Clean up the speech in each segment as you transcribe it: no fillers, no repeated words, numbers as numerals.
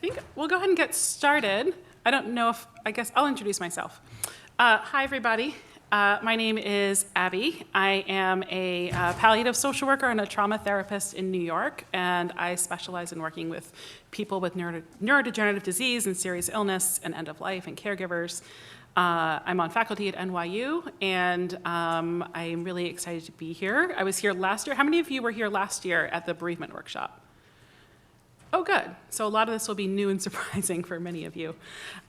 think we'll go ahead and get started. I don't know if, I guess I'll introduce myself. Hi, everybody. My name is Abby. I am a palliative social worker and a trauma therapist in New York, and I specialize in working with people with neurodegenerative disease and serious illness and end of life and caregivers. I'm on faculty at NYU, and I'm really excited to be here. I was here last year. How many of you were here last year at the bereavement workshop? Oh, good. So a lot of this will be new and surprising for many of you.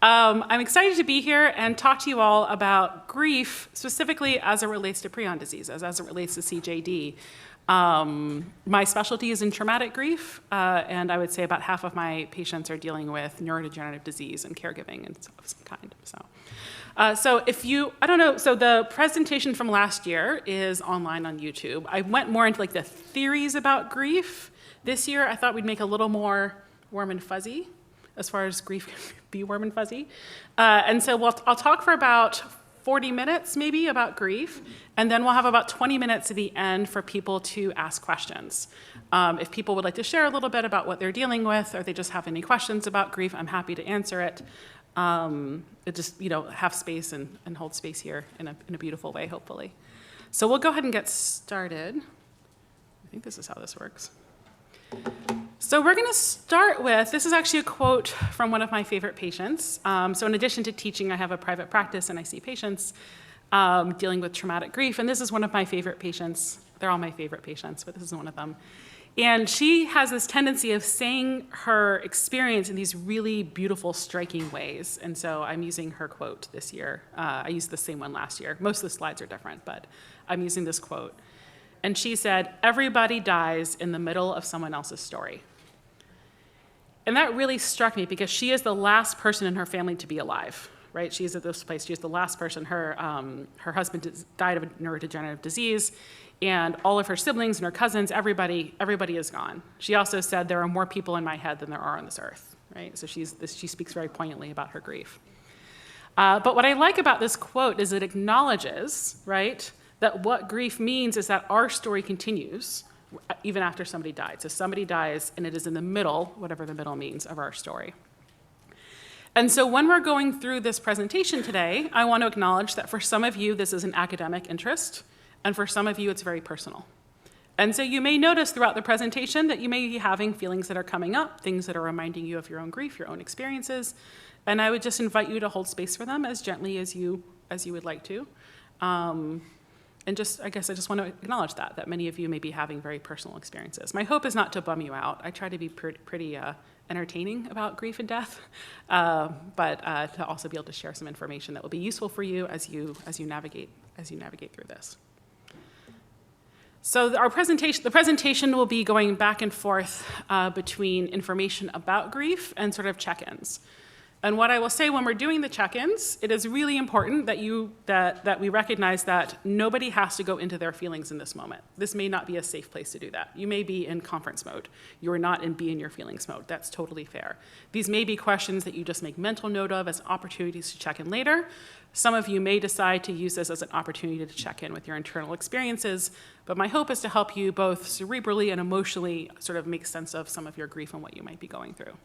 I'm excited to be here and talk to you all about grief, specifically as it relates to prion disease, as it relates to CJD. My specialty is in traumatic grief, and I would say about half of my patients are dealing with neurodegenerative disease and caregiving of some kind. So if you, I don't know, so the presentation from last year is online on YouTube. I went more into like the theories about grief. This year, I thought we'd make a little more warm and fuzzy, as far as grief can be warm and fuzzy. And so I'll talk for about 40 minutes, maybe, about grief, and then we'll have about 20 minutes at the end for people to ask questions. If people would like to share a little bit about what they're dealing with, or they just have any questions about grief, I'm happy to answer it. Just, have space and hold space here in a beautiful way, hopefully. So we'll go ahead and get started. I think this is how this works. So we're going to start with, this is actually a quote from one of my favorite patients. So in addition to teaching, I have a private practice and I see patients dealing with traumatic grief. And this is one of my favorite patients. They're all my favorite patients, but this is one of them. And she has this tendency of saying her experience in these really beautiful, striking ways. And so I'm using her quote this year. I used the same one last year. Most of the slides are different, but I'm using this quote. And she said, "Everybody dies in the middle of someone else's story." And that really struck me because she is the last person in her family to be alive, right? She's at this place. She's the last person. Her husband died of a neurodegenerative disease, and all of her siblings and her cousins, everybody is gone. She also said, "There are more people in my head than there are on this earth," right? So she speaks very poignantly about her grief. But what I like about this quote is it acknowledges, right, that what grief means is that our story continues even after somebody died. So somebody dies, and it is in the middle, whatever the middle means, of our story. And so when we're going through this presentation today, I want to acknowledge that for some of you, this is an academic interest, and for some of you, it's very personal. And so you may notice throughout the presentation that you may be having feelings that are coming up, things that are reminding you of your own grief, your own experiences, and I would just invite you to hold space for them as gently as you would like to. And I guess I just want to acknowledge that many of you may be having very personal experiences. My hope is not to bum you out. I try to be pretty entertaining about grief and death, but to also be able to share some information that will be useful for you as you navigate through this. So the presentation will be going back and forth between information about grief and sort of check-ins. And what I will say when we're doing the check-ins, it is really important that we recognize that nobody has to go into their feelings in this moment. This may not be a safe place to do that. You may be in conference mode. You are not in be in your feelings mode. That's totally fair. These may be questions that you just make mental note of as opportunities to check in later. Some of you may decide to use this as an opportunity to check in with your internal experiences, but my hope is to help you both cerebrally and emotionally sort of make sense of some of your grief and what you might be going through.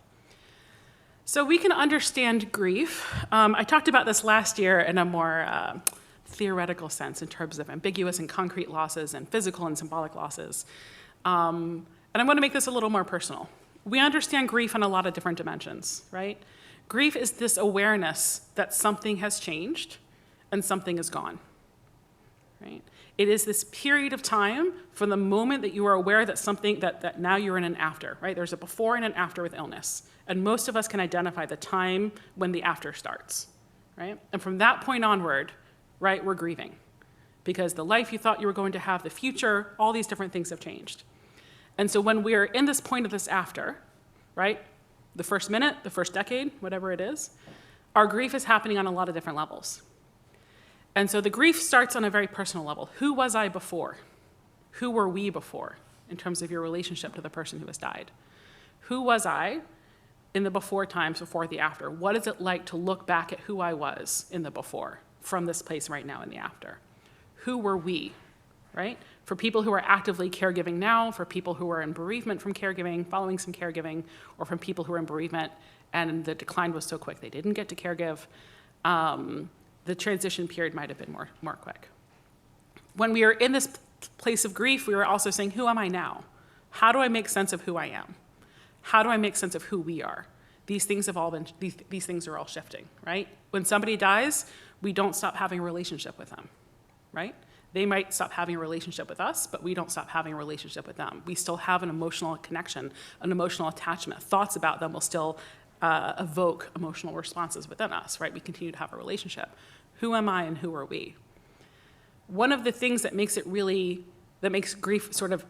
So we can understand grief. I talked about this last year in a more theoretical sense in terms of ambiguous and concrete losses and physical and symbolic losses. And I'm going to make this a little more personal. We understand grief on a lot of different dimensions, right? Grief is this awareness that something has changed and something is gone, right? It is this period of time from the moment that you are aware that something, that now you're in an after, right? There's a before and an after with illness. And most of us can identify the time when the after starts, right? And from that point onward, right, we're grieving. Because the life you thought you were going to have, the future, all these different things have changed. And so when we're in this point of this after, right, the first minute, the first decade, whatever it is, our grief is happening on a lot of different levels. And so the grief starts on a very personal level. Who was I before? Who were we before in terms of your relationship to the person who has died? Who was I in the before times, before the after? What is it like to look back at who I was in the before from this place right now in the after? Who were we, right? For people who are actively caregiving now, for people who are in bereavement from caregiving, following some caregiving, or from people who are in bereavement and the decline was so quick they didn't get to caregive, the transition period might have been more quick. When we are in this place of grief, we are also saying, who am I now? How do I make sense of who I am? How do I make sense of who we are? These things have all been, these things are all shifting, right? When somebody dies, we don't stop having a relationship with them, right? They might stop having a relationship with us, but we don't stop having a relationship with them. We still have an emotional connection, an emotional attachment. Thoughts about them will still evoke emotional responses within us, right? We continue to have a relationship. Who am I and who are we? One of the things that makes grief sort of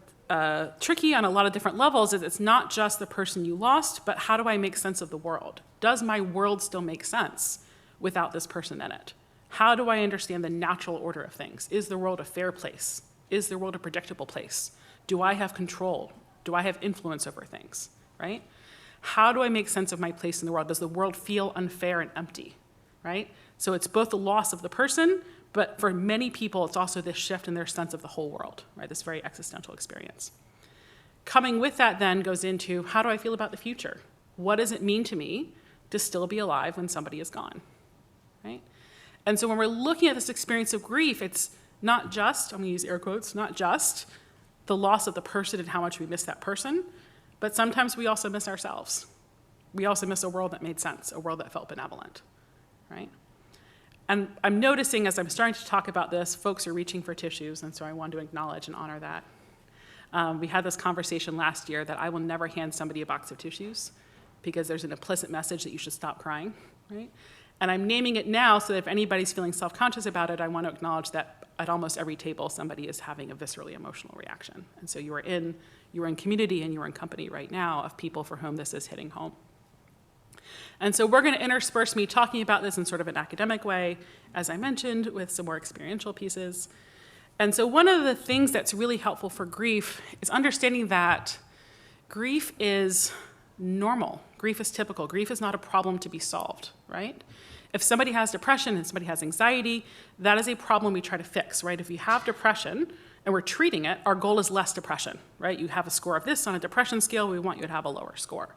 tricky on a lot of different levels is it's not just the person you lost, but how do I make sense of the world? Does my world still make sense without this person in it? How do I understand the natural order of things? Is the world a fair place? Is the world a predictable place? Do I have control? Do I have influence over things, right? How do I make sense of my place in the world? Does the world feel unfair and empty, right? So it's both the loss of the person, but for many people, it's also this shift in their sense of the whole world, right? This very existential experience. Coming with that then goes into, how do I feel about the future? What does it mean to me to still be alive when somebody is gone, right? And so when we're looking at this experience of grief, it's not just, I'm gonna use air quotes, not just the loss of the person and how much we miss that person, but sometimes we also miss ourselves. We also miss a world that made sense, a world that felt benevolent, right? And I'm noticing as I'm starting to talk about this, folks are reaching for tissues, and so I want to acknowledge and honor that. We had this conversation last year that I will never hand somebody a box of tissues because there's an implicit message that you should stop crying, right? And I'm naming it now so that if anybody's feeling self-conscious about it, I want to acknowledge that at almost every table, somebody is having a viscerally emotional reaction. And so you are in community and you are in company right now of people for whom this is hitting home. And so we're going to intersperse me talking about this in sort of an academic way, as I mentioned, with some more experiential pieces. And so one of the things that's really helpful for grief is understanding that grief is normal. Grief is typical. Grief is not a problem to be solved, right? If somebody has depression and somebody has anxiety, that is a problem we try to fix, right? If you have depression and we're treating it, our goal is less depression, right? You have a score of this on a depression scale, we want you to have a lower score.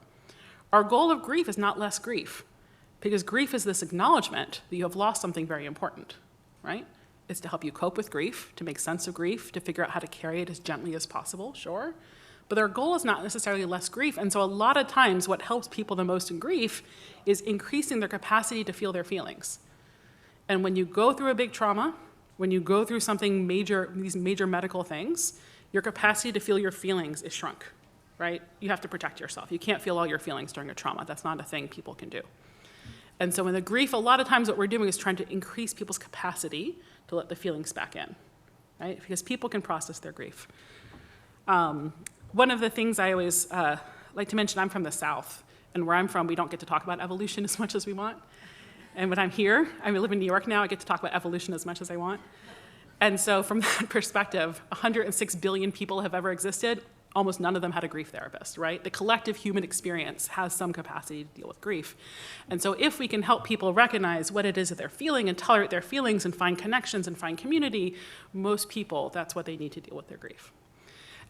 Our goal of grief is not less grief, because grief is this acknowledgement that you have lost something very important, right? It's to help you cope with grief, to make sense of grief, to figure out how to carry it as gently as possible, sure. But our goal is not necessarily less grief. And so a lot of times what helps people the most in grief is increasing their capacity to feel their feelings. And when you go through a big trauma, when you go through something major, these major medical things, your capacity to feel your feelings is shrunk, right? You have to protect yourself. You can't feel all your feelings during a trauma. That's not a thing people can do. And so in the grief, a lot of times what we're doing is trying to increase people's capacity to let the feelings back in, right? Because people can process their grief. One of the things I always like to mention, I'm from the South, and where I'm from, we don't get to talk about evolution as much as we want. And when I'm here, I live in New York now, I get to talk about evolution as much as I want. And so from that perspective, 106 billion people have ever existed. Almost none of them had a grief therapist, right? The collective human experience has some capacity to deal with grief. And so if we can help people recognize what it is that they're feeling and tolerate their feelings and find connections and find community, most people, that's what they need to deal with their grief.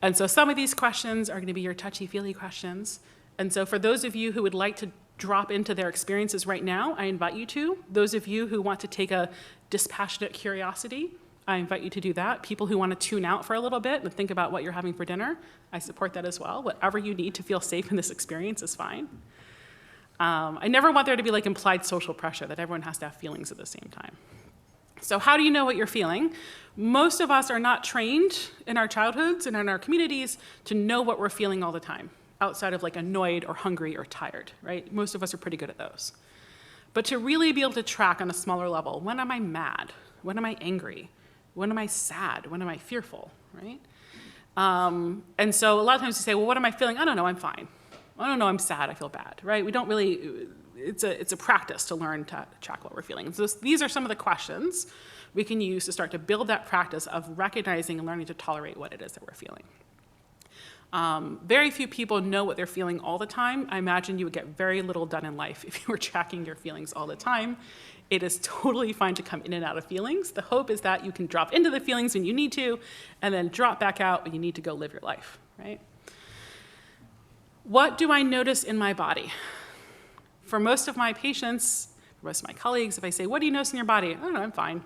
And so some of these questions are going to be your touchy-feely questions. And so for those of you who would like to drop into their experiences right now, I invite you to. Those of you who want to take a dispassionate curiosity, I invite you to do that. People who want to tune out for a little bit and think about what you're having for dinner, I support that as well. Whatever you need to feel safe in this experience is fine. I never want there to be like implied social pressure that everyone has to have feelings at the same time. So how do you know what you're feeling? Most of us are not trained in our childhoods and in our communities to know what we're feeling all the time, outside of like annoyed or hungry or tired, right? Most of us are pretty good at those. But to really be able to track on a smaller level, when am I mad? When am I angry? When am I sad? When am I fearful, right? And so a lot of times you say, well, what am I feeling? I don't know, I'm fine. I don't know, I'm sad, I feel bad, right? We don't really, it's a practice to learn to track what we're feeling. And so these are some of the questions we can use to start to build that practice of recognizing and learning to tolerate what it is that we're feeling. Very few people know what they're feeling all the time. I imagine you would get very little done in life if you were tracking your feelings all the time. It is totally fine to come in and out of feelings. The hope is that you can drop into the feelings when you need to, and then drop back out when you need to go live your life, right? What do I notice in my body? For most of my patients, for most of my colleagues, if I say, what do you notice in your body? I don't know, I'm fine.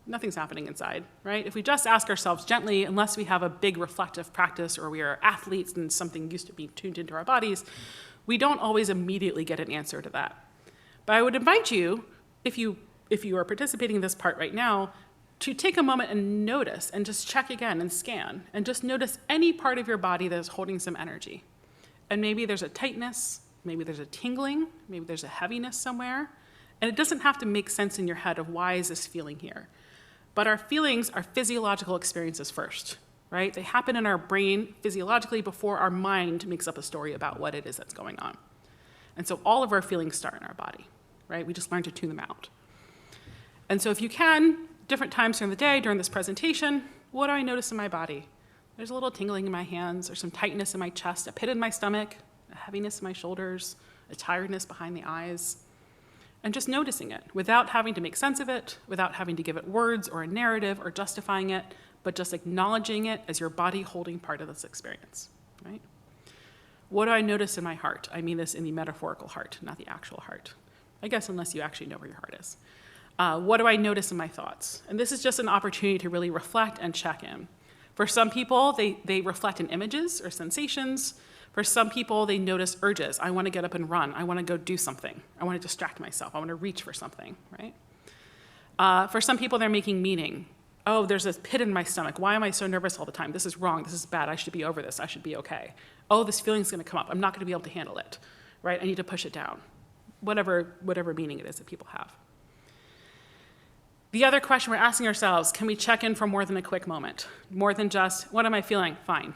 Nothing's happening inside, right? If we just ask ourselves gently, unless we have a big reflective practice or we are athletes and something used to be tuned into our bodies, we don't always immediately get an answer to that. But I would invite you, if you are participating in this part right now, to take a moment and notice and just check again and scan and just notice any part of your body that is holding some energy. And maybe there's a tightness, maybe there's a tingling, maybe there's a heaviness somewhere. And it doesn't have to make sense in your head of why is this feeling here. But our feelings are physiological experiences first, right? They happen in our brain physiologically before our mind makes up a story about what it is that's going on. And so all of our feelings start in our body, right? We just learn to tune them out. And so if you can, different times during the day, during this presentation, what do I notice in my body? There's a little tingling in my hands, or some tightness in my chest, a pit in my stomach, a heaviness in my shoulders, a tiredness behind the eyes. And just noticing it without having to make sense of it, without having to give it words or a narrative or justifying it, but just acknowledging it as your body holding part of this experience, right? What do I notice in my heart? I mean this in the metaphorical heart, not the actual heart. I guess unless you actually know where your heart is. What do I notice in my thoughts? And this is just an opportunity to really reflect and check in. For some people, they reflect in images or sensations. For some people, they notice urges. I want to get up and run. I want to go do something. I want to distract myself. I want to reach for something, right? For some people, they're making meaning. Oh, there's a pit in my stomach. Why am I so nervous all the time? This is wrong. This is bad. I should be over this. I should be okay. Oh, this feeling's going to come up. I'm not going to be able to handle it, right? I need to push it down. Whatever meaning it is that people have. The other question we're asking ourselves, can we check in for more than a quick moment? More than just, what am I feeling? Fine.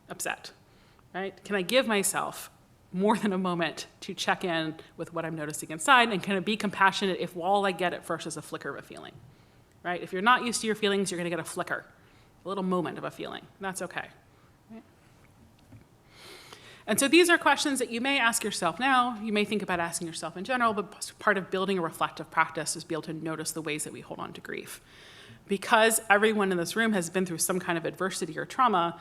Upset. Right? Can I give myself more than a moment to check in with what I'm noticing inside, and can I be compassionate if all I get at first is a flicker of a feeling? Right? If you're not used to your feelings, you're going to get a flicker, a little moment of a feeling. That's okay. Right? And so these are questions that you may ask yourself now. You may think about asking yourself in general, but part of building a reflective practice is be able to notice the ways that we hold on to grief. Because everyone in this room has been through some kind of adversity or trauma,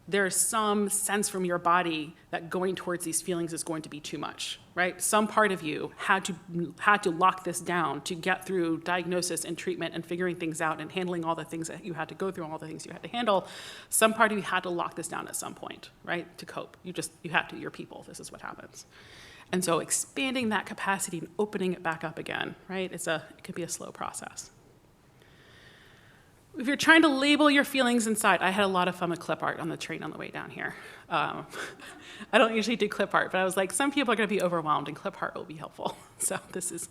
there's some sense from your body that going towards these feelings is going to be too much, right? Some part of you had to lock this down to get through diagnosis and treatment and figuring things out and handling all the things that you had to go through and all the things you had to handle. Some part of you had to lock this down at some point, right, to cope. You had to, you're people, this is what happens. And so expanding that capacity and opening it back up again, right, it could be a slow process. If you're trying to label your feelings inside, I had a lot of fun with clip art on the train on the way down here. I don't usually do clip art, but I was like, some people are going to be overwhelmed, and clip art will be helpful. So these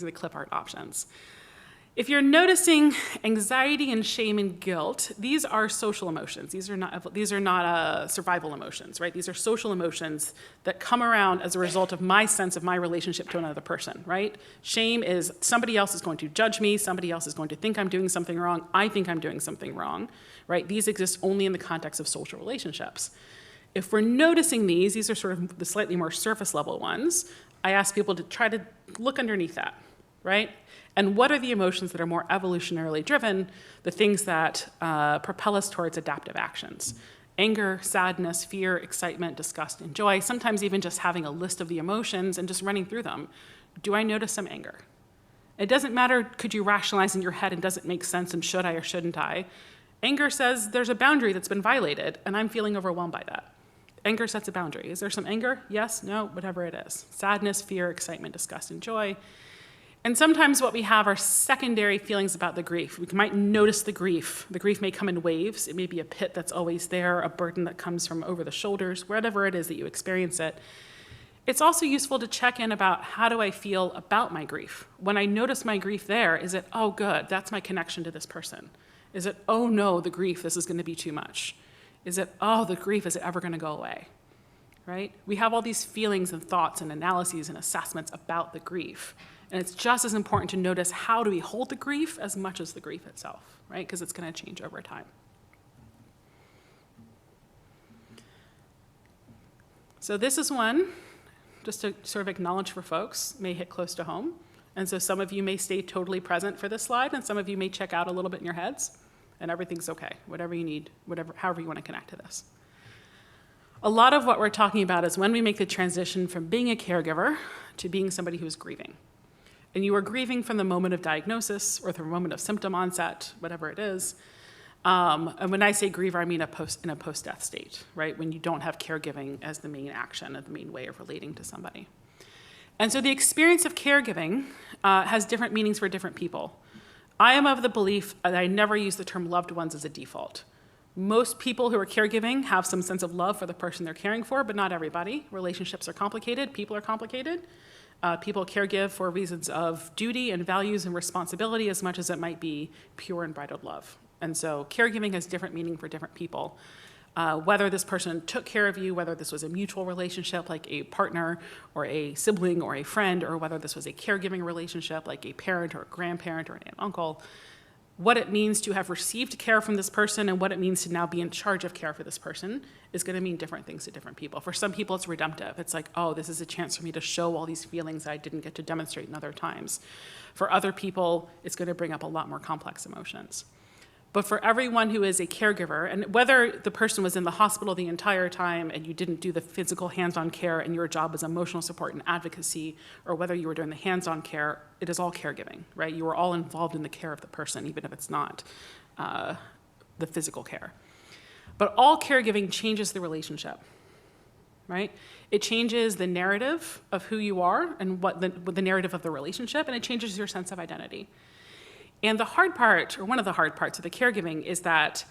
are the clip art options. If you're noticing anxiety and shame and guilt, these are social emotions. These are not survival emotions, right? These are social emotions that come around as a result of my sense of my relationship to another person, right? Shame is somebody else is going to judge me, somebody else is going to think I'm doing something wrong, I think I'm doing something wrong, right? These exist only in the context of social relationships. If we're noticing these are sort of the slightly more surface level ones, I ask people to try to look underneath that, right? And what are the emotions that are more evolutionarily driven, the things that propel us towards adaptive actions? Anger, sadness, fear, excitement, disgust, and joy, sometimes even just having a list of the emotions and just running through them. Do I notice some anger? It doesn't matter, could you rationalize in your head and does it make sense and should I or shouldn't I? Anger says there's a boundary that's been violated and I'm feeling overwhelmed by that. Anger sets a boundary. Is there some anger? Yes, no, whatever it is. Sadness, fear, excitement, disgust, and joy. And sometimes what we have are secondary feelings about the grief. We might notice the grief. The grief may come in waves. It may be a pit that's always there, a burden that comes from over the shoulders, wherever it is that you experience it. It's also useful to check in about how do I feel about my grief. When I notice my grief there, is it, oh good, that's my connection to this person? Is it, oh no, the grief, this is going to be too much? Is it, oh, the grief, is it ever going to go away? Right? We have all these feelings and thoughts and analyses and assessments about the grief. And it's just as important to notice how do we hold the grief as much as the grief itself, right? Because it's going to change over time. So this is one, just to sort of acknowledge for folks, may hit close to home. And so some of you may stay totally present for this slide, and some of you may check out a little bit in your heads, and everything's okay, whatever you need, however you want to connect to this. A lot of what we're talking about is when we make the transition from being a caregiver to being somebody who is grieving. And you are grieving from the moment of diagnosis or the moment of symptom onset, whatever it is. And when I say griever, I mean in a post-death state, right? When you don't have caregiving as the main action and the main way of relating to somebody. And so the experience of caregiving has different meanings for different people. I am of the belief that I never use the term loved ones as a default. Most people who are caregiving have some sense of love for the person they're caring for, but not everybody. Relationships are complicated, people are complicated. People caregive for reasons of duty and values and responsibility as much as it might be pure and bridled love. And so caregiving has different meaning for different people. Whether this person took care of you, whether this was a mutual relationship like a partner or a sibling or a friend, or whether this was a caregiving relationship like a parent or a grandparent or an aunt, uncle, what it means to have received care from this person and what it means to now be in charge of care for this person is going to mean different things to different people. For some people, it's redemptive. It's like, oh, this is a chance for me to show all these feelings I didn't get to demonstrate in other times. For other people, it's going to bring up a lot more complex emotions. But for everyone who is a caregiver, and whether the person was in the hospital the entire time and you didn't do the physical hands-on care and your job was emotional support and advocacy, or whether you were doing the hands-on care, it is all caregiving, right? You are all involved in the care of the person, even if it's not the physical care. But all caregiving changes the relationship, right? It changes the narrative of who you are and what the narrative of the relationship, and it changes your sense of identity. And the hard part, or one of the hard parts of the caregiving, is that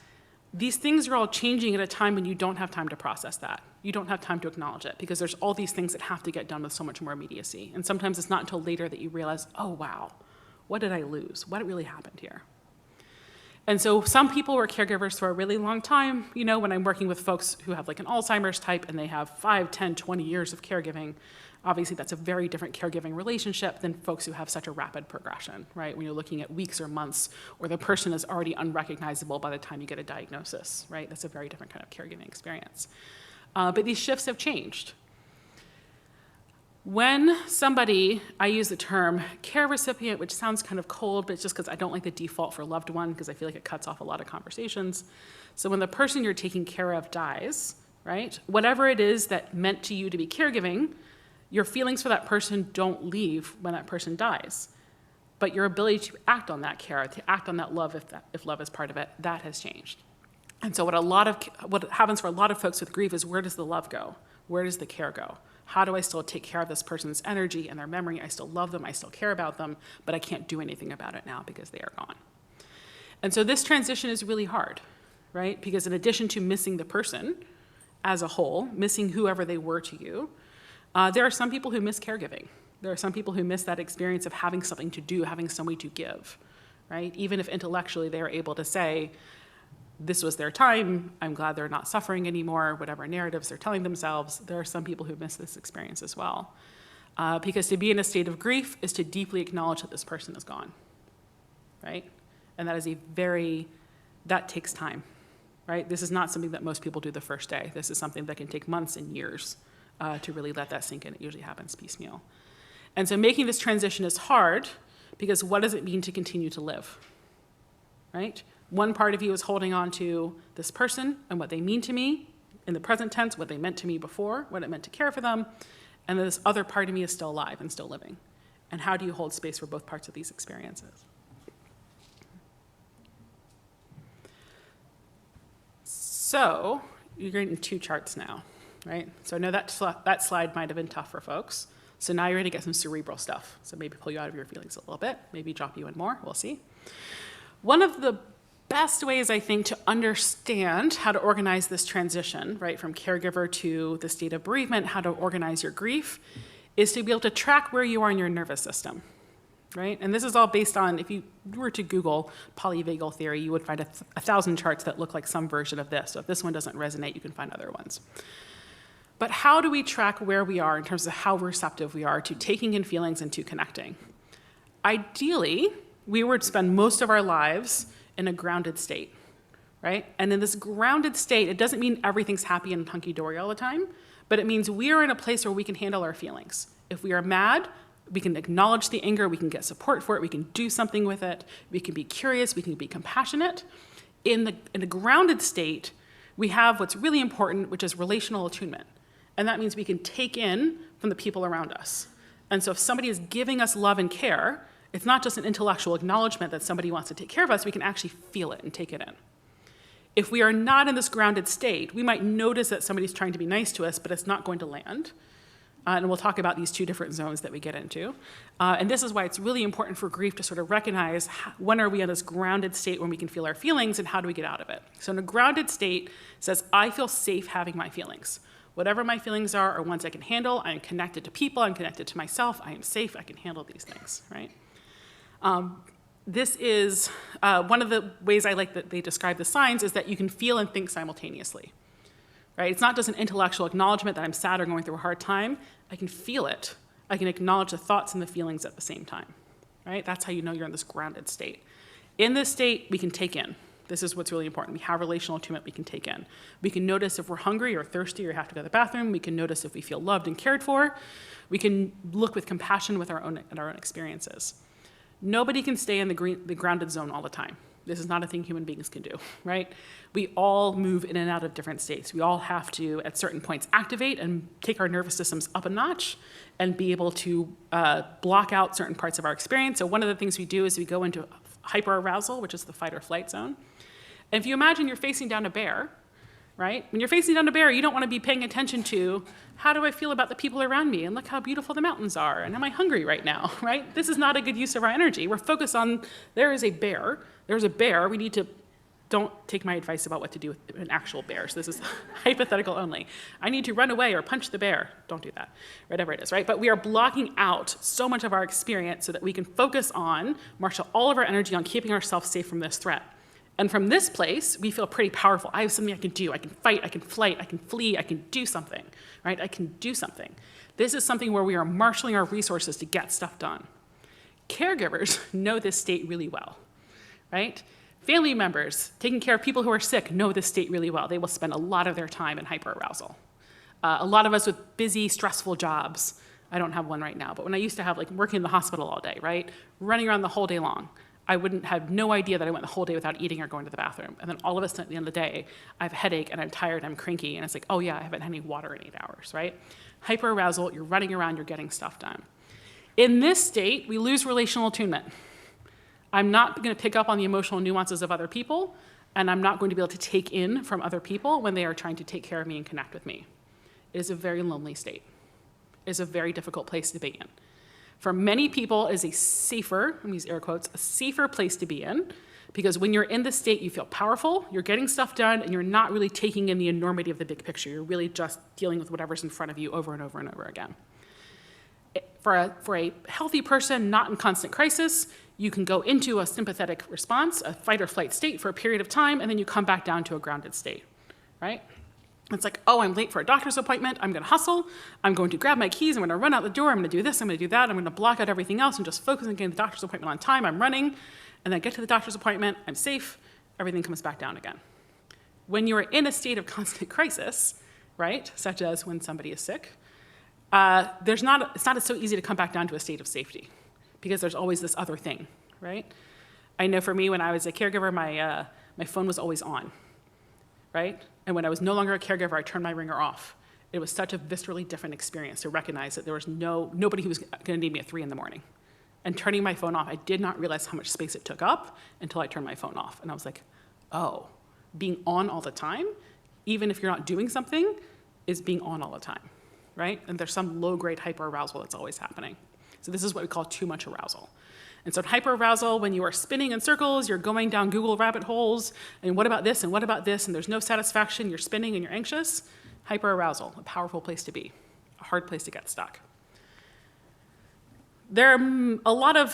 these things are all changing at a time when you don't have time to process that. You don't have time to acknowledge it because there's all these things that have to get done with so much more immediacy. And sometimes it's not until later that you realize, oh, wow, what did I lose? What really happened here? And so some people were caregivers for a really long time. You know, when I'm working with folks who have like an Alzheimer's type and they have 5, 10, 20 years of caregiving, obviously that's a very different caregiving relationship than folks who have such a rapid progression, right? When you're looking at weeks or months, or the person is already unrecognizable by the time you get a diagnosis, right? That's a very different kind of caregiving experience. But these shifts have changed. When somebody, I use the term care recipient, which sounds kind of cold, but it's just because I don't like the default for loved one, because I feel like it cuts off a lot of conversations. So when the person you're taking care of dies, right, whatever it is that meant to you to be caregiving, your feelings for that person don't leave when that person dies. But your ability to act on that care, to act on that love, if love is part of it, that has changed. And so what happens for a lot of folks with grief is, where does the love go? Where does the care go? How do I still take care of this person's energy and their memory? I still love them, I still care about them, but I can't do anything about it now because they are gone. And so this transition is really hard, right? Because in addition to missing the person as a whole, missing whoever they were to you, there are some people who miss caregiving. There are some people who miss that experience of having something to do, having somebody to give, right? Even if intellectually they are able to say, this was their time, I'm glad they're not suffering anymore, whatever narratives they're telling themselves, there are some people who miss this experience as well. Because to be in a state of grief is to deeply acknowledge that this person is gone, right? And that is that takes time, right? This is not something that most people do the first day. This is something that can take months and years to really let that sink in. It usually happens piecemeal. And so making this transition is hard, because what does it mean to continue to live, right? One part of you is holding on to this person and what they mean to me in the present tense, what they meant to me before, what it meant to care for them, and then this other part of me is still alive and still living. And how do you hold space for both parts of these experiences? So you're getting 2 charts now, right? So I know that slide might have been tough for folks. So now you're going to get some cerebral stuff. So maybe pull you out of your feelings a little bit, maybe drop you in more, we'll see. One of the best ways, I think, to understand how to organize this transition, right, from caregiver to the state of bereavement, how to organize your grief, is to be able to track where you are in your nervous system, right? And this is all based on, if you were to Google polyvagal theory, you would find 1,000 charts that look like some version of this. So if this one doesn't resonate, you can find other ones. But how do we track where we are in terms of how receptive we are to taking in feelings and to connecting? Ideally, we would spend most of our lives in a grounded state, right? And in this grounded state, it doesn't mean everything's happy and hunky-dory all the time, but it means we are in a place where we can handle our feelings. If we are mad, we can acknowledge the anger, we can get support for it, we can do something with it, we can be curious, we can be compassionate. In a grounded state, we have what's really important, which is relational attunement. And that means we can take in from the people around us. And so if somebody is giving us love and care, it's not just an intellectual acknowledgement that somebody wants to take care of us, we can actually feel it and take it in. If we are not in this grounded state, we might notice that somebody's trying to be nice to us, but it's not going to land. And we'll talk about these two different zones that we get into. And this is why it's really important for grief to sort of recognize when are we in this grounded state when we can feel our feelings and how do we get out of it. So in a grounded state says, I feel safe having my feelings. Whatever my feelings are ones I can handle. I am connected to people. I'm connected to myself. I am safe. I can handle these things, right? This is one of the ways I like that they describe the signs is that you can feel and think simultaneously. Right? It's not just an intellectual acknowledgement that I'm sad or going through a hard time. I can feel it. I can acknowledge the thoughts and the feelings at the same time. Right? That's how you know you're in this grounded state. In this state, we can take in. This is what's really important. We have relational attunement we can take in. We can notice if we're hungry or thirsty or have to go to the bathroom. We can notice if we feel loved and cared for. We can look with compassion with our own experiences. Nobody can stay in the grounded zone all the time. This is not a thing human beings can do, right? We all move in and out of different states. We all have to, at certain points, activate and take our nervous systems up a notch and be able to block out certain parts of our experience. So one of the things we do is we go into hyperarousal, which is the fight or flight zone. And if you imagine you're facing down a bear, right? When you're facing down a bear, you don't want to be paying attention to how do I feel about the people around me? And look how beautiful the mountains are. And am I hungry right now, right? This is not a good use of our energy. We're focused on there is a bear. There's a bear. We need to, don't take my advice about what to do with an actual bear. So this is hypothetical only. I need to run away or punch the bear. Don't do that, whatever it is, right? But we are blocking out so much of our experience so that we can focus on, marshal all of our energy on keeping ourselves safe from this threat. And from this place, we feel pretty powerful. I have something I can do. I can fight, I can flight, I can flee, I can do something, right? I can do something. This is something where we are marshaling our resources to get stuff done. Caregivers know this state really well, right? Family members taking care of people who are sick know this state really well. They will spend a lot of their time in hyperarousal. A lot of us with busy, stressful jobs, I don't have one right now, but when I used to have like working in the hospital all day, right? Running around the whole day long. I wouldn't have no idea that I went the whole day without eating or going to the bathroom. And then all of a sudden at the end of the day, I have a headache and I'm tired, I'm cranky, and it's like, oh yeah, I haven't had any water in 8 hours, right? Hyperarousal, you're running around, you're getting stuff done. In this state, we lose relational attunement. I'm not going to pick up on the emotional nuances of other people, and I'm not going to be able to take in from other people when they are trying to take care of me and connect with me. It is a very lonely state. It is a very difficult place to be in. For many people, it is a safer, I'm using air quotes, a safer place to be in, because when you're in this state, you feel powerful, you're getting stuff done, and you're not really taking in the enormity of the big picture. You're really just dealing with whatever's in front of you over and over and over again. For a healthy person not in constant crisis, you can go into a sympathetic response, a fight or flight state for a period of time, and then you come back down to a grounded state, right? It's like, oh, I'm late for a doctor's appointment. I'm going to hustle. I'm going to grab my keys. I'm going to run out the door. I'm going to do this. I'm going to do that. I'm going to block out everything else and just focus on getting the doctor's appointment on time. I'm running. And then I get to the doctor's appointment. I'm safe. Everything comes back down again. When you're in a state of constant crisis, right, such as when somebody is sick, it's not so easy to come back down to a state of safety because there's always this other thing, right? I know for me, when I was a caregiver, my phone was always on, right? And when I was no longer a caregiver, I turned my ringer off. It was such a viscerally different experience to recognize that there was nobody who was going to need me at 3 in the morning. And turning my phone off, I did not realize how much space it took up until I turned my phone off. And I was like, oh, being on all the time, even if you're not doing something, is being on all the time, right? And there's some low-grade hyperarousal that's always happening. So this is what we call too much arousal. And so hyperarousal, when you are spinning in circles, you're going down Google rabbit holes, and what about this, and what about this, and there's no satisfaction, you're spinning and you're anxious, hyperarousal, a powerful place to be, a hard place to get stuck. There are a lot of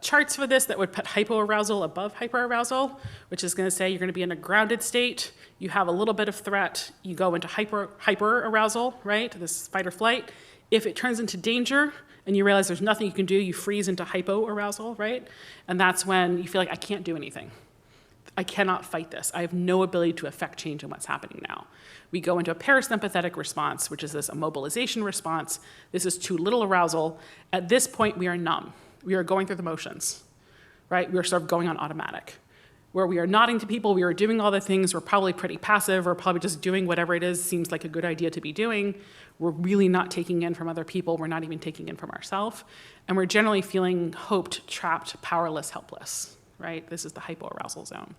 charts for this that would put hypoarousal above hyperarousal, which is going to say you're going to be in a grounded state, you have a little bit of threat, you go into hyperarousal, right, this fight or flight. If it turns into danger, and you realize there's nothing you can do, you freeze into hypoarousal, right? And that's when you feel like, I can't do anything. I cannot fight this. I have no ability to affect change in what's happening now. We go into a parasympathetic response, which is this immobilization response. This is too little arousal. At this point, we are numb. We are going through the motions, right? We are sort of going on automatic, where we are nodding to people, we are doing all the things, we're probably pretty passive, we're probably just doing whatever it is seems like a good idea to be doing. We're really not taking in from other people, we're not even taking in from ourselves, and we're generally feeling hoped, trapped, powerless, helpless, right? This is the hypoarousal zone.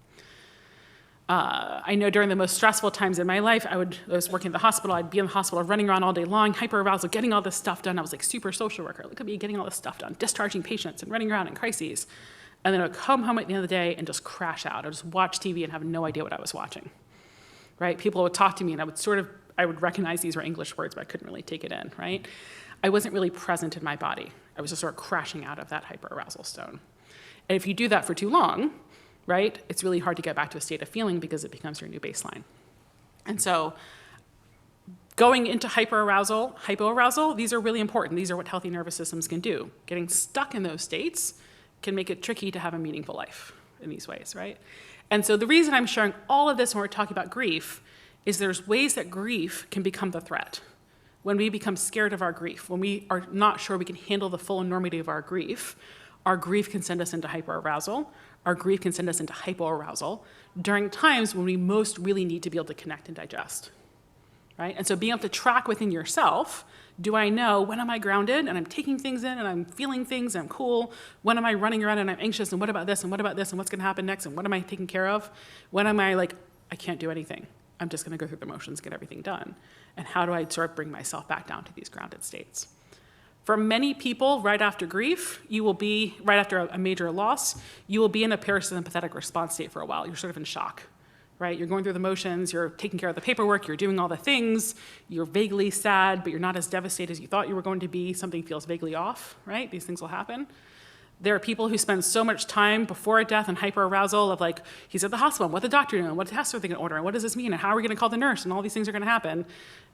I know during the most stressful times in my life, I was working at the hospital, I'd be in the hospital running around all day long, hyperarousal, getting all this stuff done. I was like super social worker, look at me getting all this stuff done, discharging patients and running around in crises. And then I would come home at the end of the day and just crash out. I would just watch TV and have no idea what I was watching, right? People would talk to me and I would recognize these were English words, but I couldn't really take it in, right? I wasn't really present in my body. I was just sort of crashing out of that hyperarousal zone. And if you do that for too long, right, it's really hard to get back to a state of feeling because it becomes your new baseline. And so going into hypoarousal, these are really important. These are what healthy nervous systems can do. Getting stuck in those states can make it tricky to have a meaningful life in these ways, right? And so the reason I'm sharing all of this when we're talking about grief is there's ways that grief can become the threat. When we become scared of our grief, when we are not sure we can handle the full enormity of our grief can send us into hyperarousal. Our grief can send us into hypoarousal during times when we most really need to be able to connect and digest, right? And so being able to track within yourself, do I know when am I grounded and I'm taking things in and I'm feeling things and I'm cool? When am I running around and I'm anxious and what about this and what about this and what's gonna happen next and what am I taking care of? When am I like, I can't do anything. I'm just gonna go through the motions, get everything done. And how do I sort of bring myself back down to these grounded states? For many people, right after grief, right after a major loss, you will be in a parasympathetic response state for a while. You're sort of in shock, right? You're going through the motions, you're taking care of the paperwork, you're doing all the things, you're vaguely sad, but you're not as devastated as you thought you were going to be. Something feels vaguely off, right? These things will happen. There are people who spend so much time before a death and hyperarousal of like, he's at the hospital, what the doctor doing, what tests are they gonna order, and what does this mean, and how are we gonna call the nurse, and all these things are gonna happen.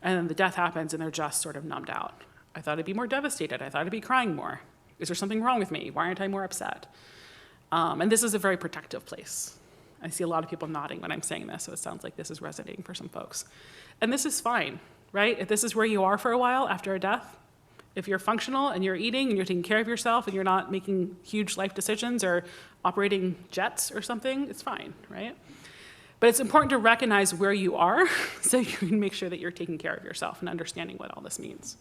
And then the death happens and they're just sort of numbed out. I thought I'd be more devastated. I thought I'd be crying more. Is there something wrong with me? Why aren't I more upset? And this is a very protective place. I see a lot of people nodding when I'm saying this, so it sounds like this is resonating for some folks. And this is fine, right? If this is where you are for a while after a death, if you're functional and you're eating and you're taking care of yourself and you're not making huge life decisions or operating jets or something, it's fine, right? But it's important to recognize where you are so you can make sure that you're taking care of yourself and understanding what all this means.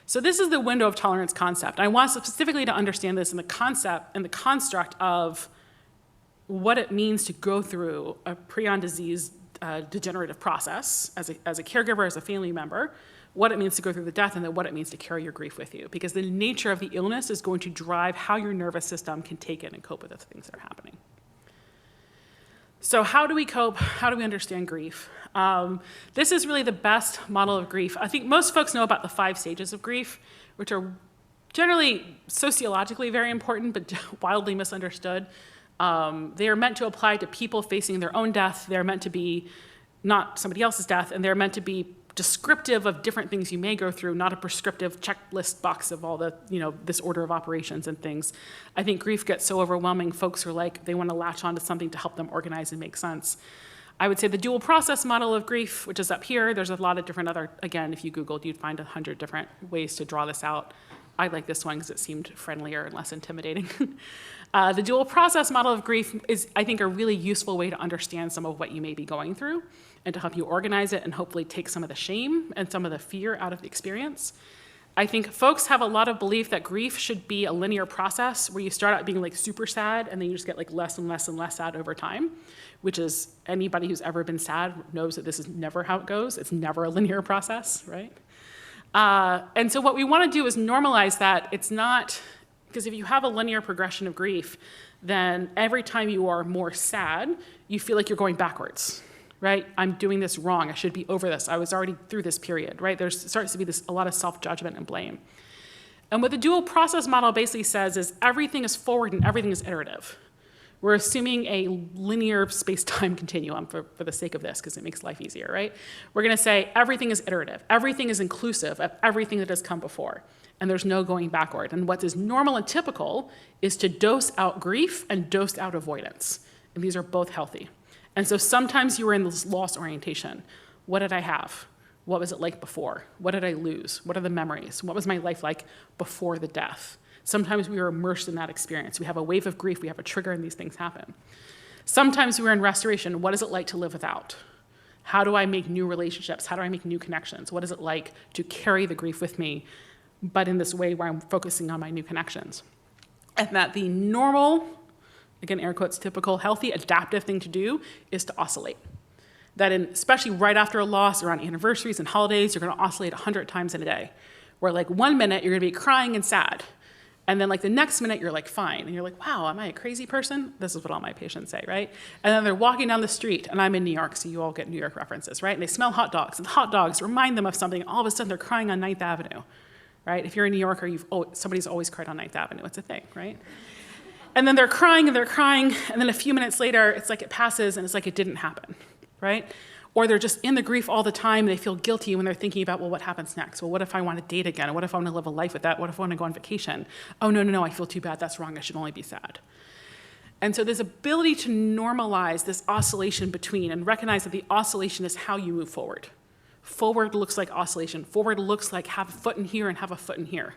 So this is the window of tolerance concept. I want specifically to understand this in the concept and the construct of what it means to go through a prion disease degenerative process as a caregiver, as a family member, what it means to go through the death, and then what it means to carry your grief with you. Because the nature of the illness is going to drive how your nervous system can take it and cope with the things that are happening. So how do we cope? How do we understand grief? This is really the best model of grief. I think most folks know about the 5 stages of grief, which are generally sociologically very important, but wildly misunderstood. They are meant to apply to people facing their own death. They're meant to be not somebody else's death, and they're meant to be descriptive of different things you may go through, not a prescriptive checklist box of all the, this order of operations and things. I think grief gets so overwhelming, folks are like, they want to latch onto something to help them organize and make sense. I would say the dual process model of grief, which is up here, there's a lot of different other, again, if you Googled, you'd find 100 different ways to draw this out. I like this one because it seemed friendlier and less intimidating. The dual process model of grief is, I think, a really useful way to understand some of what you may be going through and to help you organize it and hopefully take some of the shame and some of the fear out of the experience. I think folks have a lot of belief that grief should be a linear process where you start out being like super sad and then you just get like less and less and less sad over time, which is anybody who's ever been sad knows that this is never how it goes. It's never a linear process, right? And so what we want to do is normalize that. It's not, because if you have a linear progression of grief, then every time you are more sad, you feel like you're going backwards, right? I'm doing this wrong. I should be over this. I was already through this period, right? There starts to be a lot of self-judgment and blame. And what the dual process model basically says is everything is forward and everything is iterative. We're assuming a linear space-time continuum for the sake of this, because it makes life easier, right? We're going to say everything is iterative. Everything is inclusive of everything that has come before, and there's no going backward. And what is normal and typical is to dose out grief and dose out avoidance. And these are both healthy. And so sometimes you are in this loss orientation. What did I have? What was it like before? What did I lose? What are the memories? What was my life like before the death? Sometimes we are immersed in that experience. We have a wave of grief, we have a trigger, and these things happen. Sometimes we're in restoration. What is it like to live without? How do I make new relationships? How do I make new connections? What is it like to carry the grief with me, but in this way where I'm focusing on my new connections? And that the normal, again, air quotes, typical, healthy, adaptive thing to do is to oscillate. That especially right after a loss, around anniversaries and holidays, you're gonna oscillate 100 times in a day. Where like 1 minute, you're gonna be crying and sad. And then like the next minute, you're like fine. And you're like, wow, am I a crazy person? This is what all my patients say, right? And then they're walking down the street, and I'm in New York, so you all get New York references, right? And they smell hot dogs, and the hot dogs remind them of something. All of a sudden, they're crying on 9th Avenue, right? If you're a New Yorker, somebody's always cried on 9th Avenue. It's a thing, right? And then they're crying, and then a few minutes later, it's like it passes, and it's like it didn't happen, right? Or they're just in the grief all the time, and they feel guilty when they're thinking about, well, what happens next? Well, what if I want to date again? Or what if I want to live a life with that? What if I want to go on vacation? Oh, no, I feel too bad. That's wrong. I should only be sad. And so this ability to normalize this oscillation between and recognize that the oscillation is how you move forward. Forward looks like oscillation. Forward looks like have a foot in here and have a foot in here,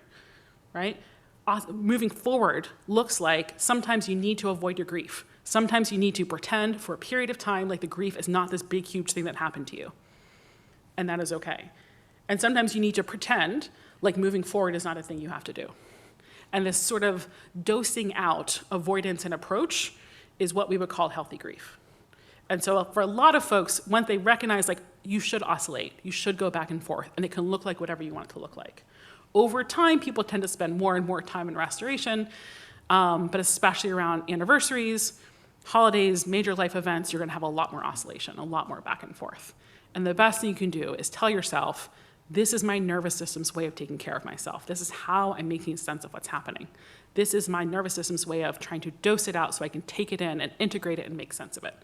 right? Moving forward looks like sometimes you need to avoid your grief. Sometimes you need to pretend for a period of time like the grief is not this big, huge thing that happened to you. And that is okay. And sometimes you need to pretend like moving forward is not a thing you have to do. And this sort of dosing out avoidance and approach is what we would call healthy grief. And so for a lot of folks, once they recognize like you should oscillate, you should go back and forth, and it can look like whatever you want it to look like. Over time, people tend to spend more and more time in restoration, but especially around anniversaries, holidays, major life events, you're gonna have a lot more oscillation, a lot more back and forth. And the best thing you can do is tell yourself, this is my nervous system's way of taking care of myself. This is how I'm making sense of what's happening. This is my nervous system's way of trying to dose it out so I can take it in and integrate it and make sense of it.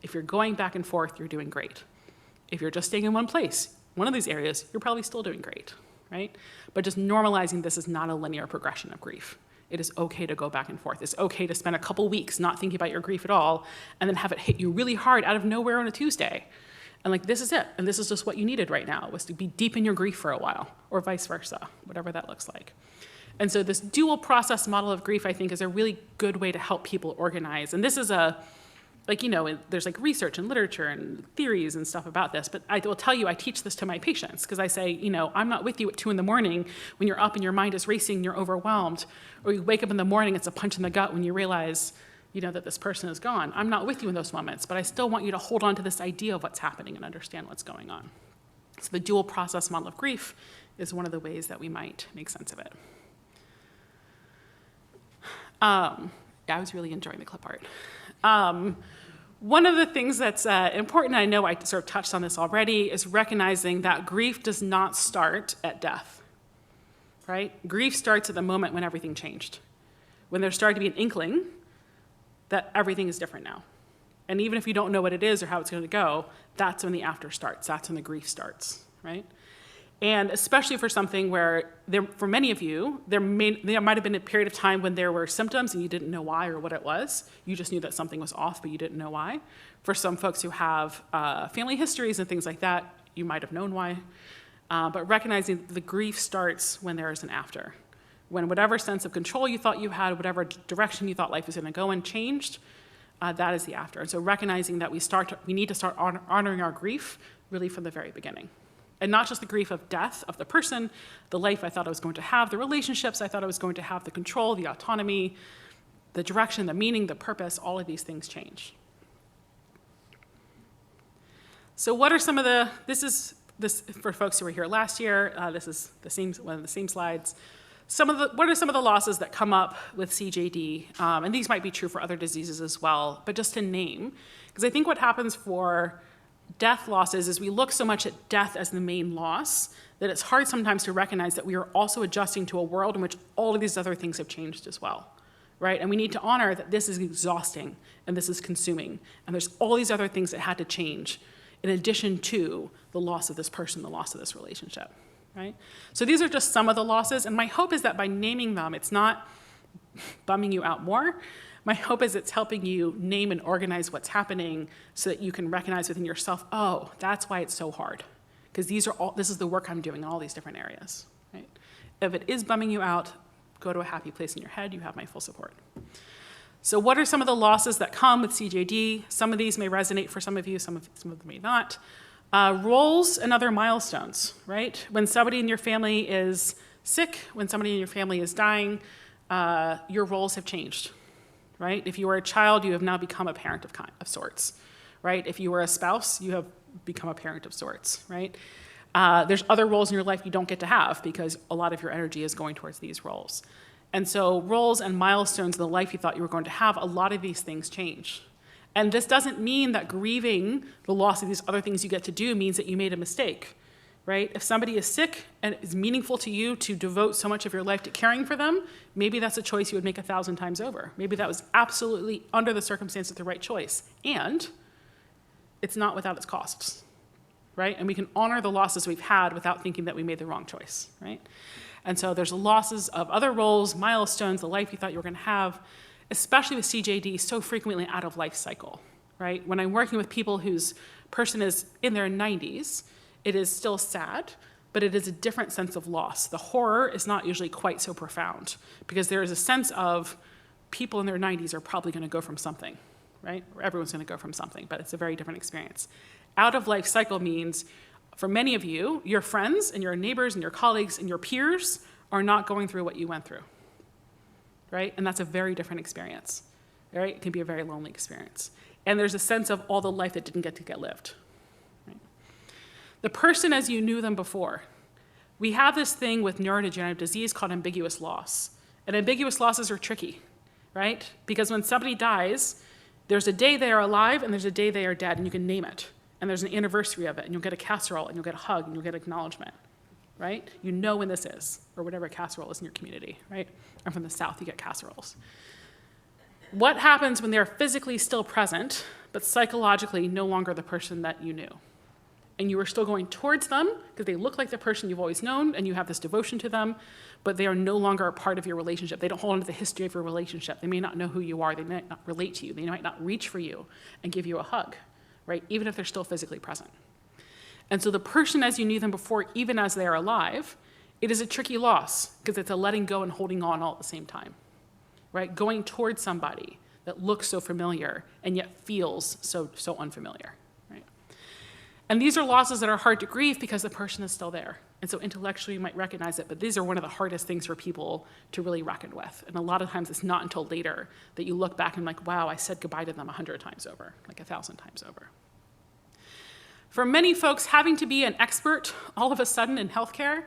If you're going back and forth, you're doing great. If you're just staying in one place, one of these areas, you're probably still doing great, right? But just normalizing this is not a linear progression of grief. It is okay to go back and forth. It's okay to spend a couple weeks not thinking about your grief at all and then have it hit you really hard out of nowhere on a Tuesday. And like, this is it. And this is just what you needed right now, was to be deep in your grief for a while, or vice versa, whatever that looks like. And so this dual process model of grief, I think, is a really good way to help people organize. And this is there's like research and literature and theories and stuff about this, but I will tell you, I teach this to my patients because I say, I'm not with you at 2 a.m. when you're up and your mind is racing, you're overwhelmed, or you wake up in the morning, it's a punch in the gut when you realize, that this person is gone. I'm not with you in those moments, but I still want you to hold on to this idea of what's happening and understand what's going on. So the dual process model of grief is one of the ways that we might make sense of it. I was really enjoying the clip art. One of the things that's important, I know I sort of touched on this already, is recognizing that grief does not start at death, right? Grief starts at the moment when everything changed, when there started to be an inkling that everything is different now. And even if you don't know what it is or how it's going to go, that's when the after starts. That's when the grief starts, right? And especially for something where, for many of you, there might have been a period of time when there were symptoms and you didn't know why or what it was. You just knew that something was off, but you didn't know why. For some folks who have family histories and things like that, you might have known why. But recognizing the grief starts when there is an after. When whatever sense of control you thought you had, whatever direction you thought life was going to go in changed, that is the after. And so recognizing that we need to start honoring our grief really from the very beginning. And not just the grief of death of the person, the life I thought I was going to have, the relationships I thought I was going to have, the control, the autonomy, the direction, the meaning, the purpose, all of these things change. So what are some of this for folks who were here last year, this is one of the same slides. What are some of the losses that come up with CJD? And these might be true for other diseases as well, but just to name, because I think what happens for death losses is we look so much at death as the main loss that it's hard sometimes to recognize that we are also adjusting to a world in which all of these other things have changed as well, right? And we need to honor that this is exhausting and this is consuming, and there's all these other things that had to change in addition to the loss of this person, the loss of this relationship, right? So these are just some of the losses, and my hope is that by naming them, it's not bumming you out more. My hope is it's helping you name and organize what's happening so that you can recognize within yourself, oh, that's why it's so hard. Because this is the work I'm doing in all these different areas, right? If it is bumming you out, go to a happy place in your head. You have my full support. So what are some of the losses that come with CJD? Some of these may resonate for some of you, some of them may not. Roles and other milestones, right? When somebody in your family is sick, when somebody in your family is dying, your roles have changed, right? If you were a child, you have now become a parent of sorts, right? If you were a spouse, you have become a parent of sorts, right? There's other roles in your life you don't get to have because a lot of your energy is going towards these roles. And so roles and milestones in the life you thought you were going to have, a lot of these things change. And this doesn't mean that grieving the loss of these other things you get to do means that you made a mistake, right? If somebody is sick and it's meaningful to you to devote so much of your life to caring for them, maybe that's a choice you would make 1,000 times over. Maybe that was absolutely, under the circumstances, the right choice. And it's not without its costs, right? And we can honor the losses we've had without thinking that we made the wrong choice, right? And so there's losses of other roles, milestones, the life you thought you were going to have, especially with CJD, so frequently out of life cycle, right? When I'm working with people whose person is in their 90s, it is still sad, but it is a different sense of loss. The horror is not usually quite so profound because there is a sense of people in their 90s are probably going to go from something, right? Or everyone's going to go from something, but it's a very different experience. Out of life cycle means, for many of you, your friends and your neighbors and your colleagues and your peers are not going through what you went through, right? And that's a very different experience, right? It can be a very lonely experience. And there's a sense of all the life that didn't get to get lived, right? The person as you knew them before. We have this thing with neurodegenerative disease called ambiguous loss. And ambiguous losses are tricky, right? Because when somebody dies, there's a day they are alive and there's a day they are dead, and you can name it. And there's an anniversary of it, and you'll get a casserole, and you'll get a hug, and you'll get acknowledgement, right? You know when this is, or whatever casserole is in your community, right? I'm from the South, you get casseroles. What happens when they're physically still present, but psychologically no longer the person that you knew? And you are still going towards them, because they look like the person you've always known, and you have this devotion to them, but they are no longer a part of your relationship. They don't hold on to the history of your relationship. They may not know who you are. They might not relate to you. They might not reach for you and give you a hug, right? Even if they're still physically present. And so the person as you knew them before, even as they are alive, it is a tricky loss because it's a letting go and holding on all at the same time, right? Going towards somebody that looks so familiar and yet feels so unfamiliar, right? And these are losses that are hard to grieve because the person is still there. And so intellectually you might recognize it, but these are one of the hardest things for people to really reckon with. And a lot of times it's not until later that you look back and like, wow, I said goodbye to them 100 times over, like 1,000 times over. For many folks, having to be an expert all of a sudden in healthcare,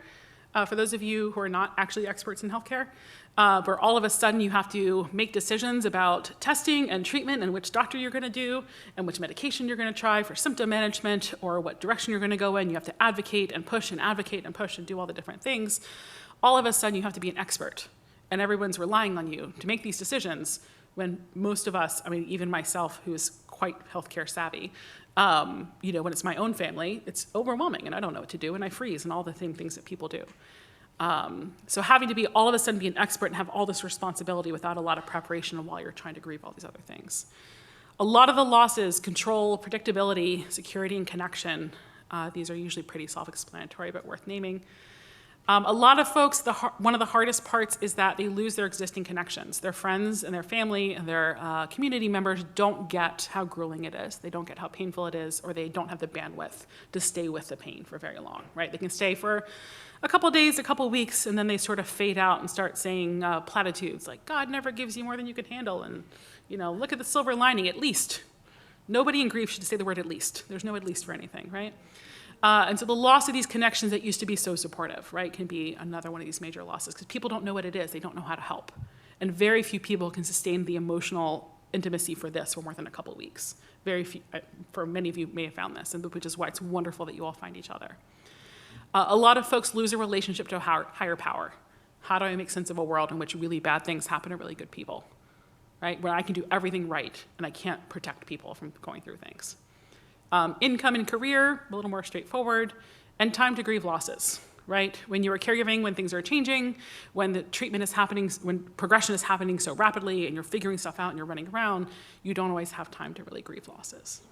for those of you who are not actually experts in healthcare, where all of a sudden you have to make decisions about testing and treatment and which doctor you're going to do and which medication you're going to try for symptom management or what direction you're going to go in. You have to advocate and push and advocate and push and do all the different things. All of a sudden you have to be an expert, and everyone's relying on you to make these decisions when most of us, I mean, even myself, who is quite healthcare savvy, when it's my own family, it's overwhelming and I don't know what to do and I freeze and all the same things that people do. So having to be all of a sudden be an expert and have all this responsibility without a lot of preparation while you're trying to grieve all these other things. A lot of the losses, control, predictability, security, and connection, these are usually pretty self-explanatory but worth naming. A lot of folks, one of the hardest parts is that they lose their existing connections. Their friends and their family and their community members don't get how grueling it is. They don't get how painful it is, or they don't have the bandwidth to stay with the pain for very long, right? They can stay for a couple days, a couple weeks, and then they sort of fade out and start saying platitudes like, God never gives you more than you can handle, and look at the silver lining, at least. Nobody in grief should say the word at least. There's no at least for anything, right? And so the loss of these connections that used to be so supportive, right, can be another one of these major losses because people don't know what it is. They don't know how to help. And very few people can sustain the emotional intimacy for this for more than a couple of weeks. Very few, for many of you may have found this, and which is why it's wonderful that you all find each other. A lot of folks lose a relationship to a higher power. How do I make sense of a world in which really bad things happen to really good people, right? Where I can do everything right and I can't protect people from going through things. Income and career, a little more straightforward, and time to grieve losses. right? When you are caregiving, when things are changing, when the treatment is happening, when progression is happening so rapidly and you're figuring stuff out and you're running around, you don't always have time to really grieve losses.